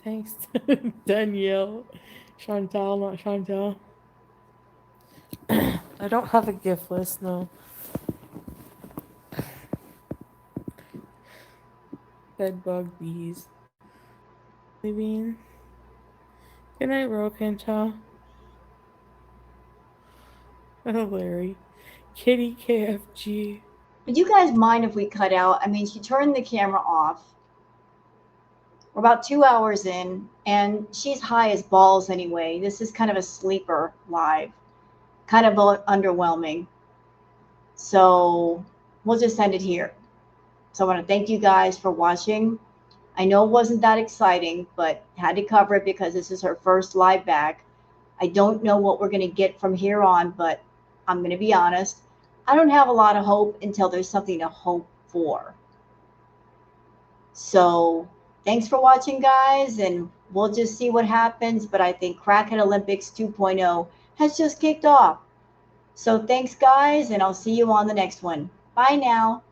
Thanks, Danielle. Chantal, not Chantal. I don't have a gift list, no. Bedbug bees. Bean. Good night, Rokencha. Oh, Larry. Kitty KFG. Would you guys mind if we cut out? I mean, she turned the camera off. We're about 2 hours in, and she's high as balls anyway. This is kind of a sleeper live, kind of underwhelming. So we'll just end it here. So I want to thank you guys for watching. I know it wasn't that exciting, but had to cover it because this is her first live back. I don't know what we're going to get from here on, but I'm going to be honest. I don't have a lot of hope until there's something to hope for. So thanks for watching, guys, and we'll just see what happens. But I think Crackhead Olympics 2.0 has just kicked off. So thanks, guys, and I'll see you on the next one. Bye now.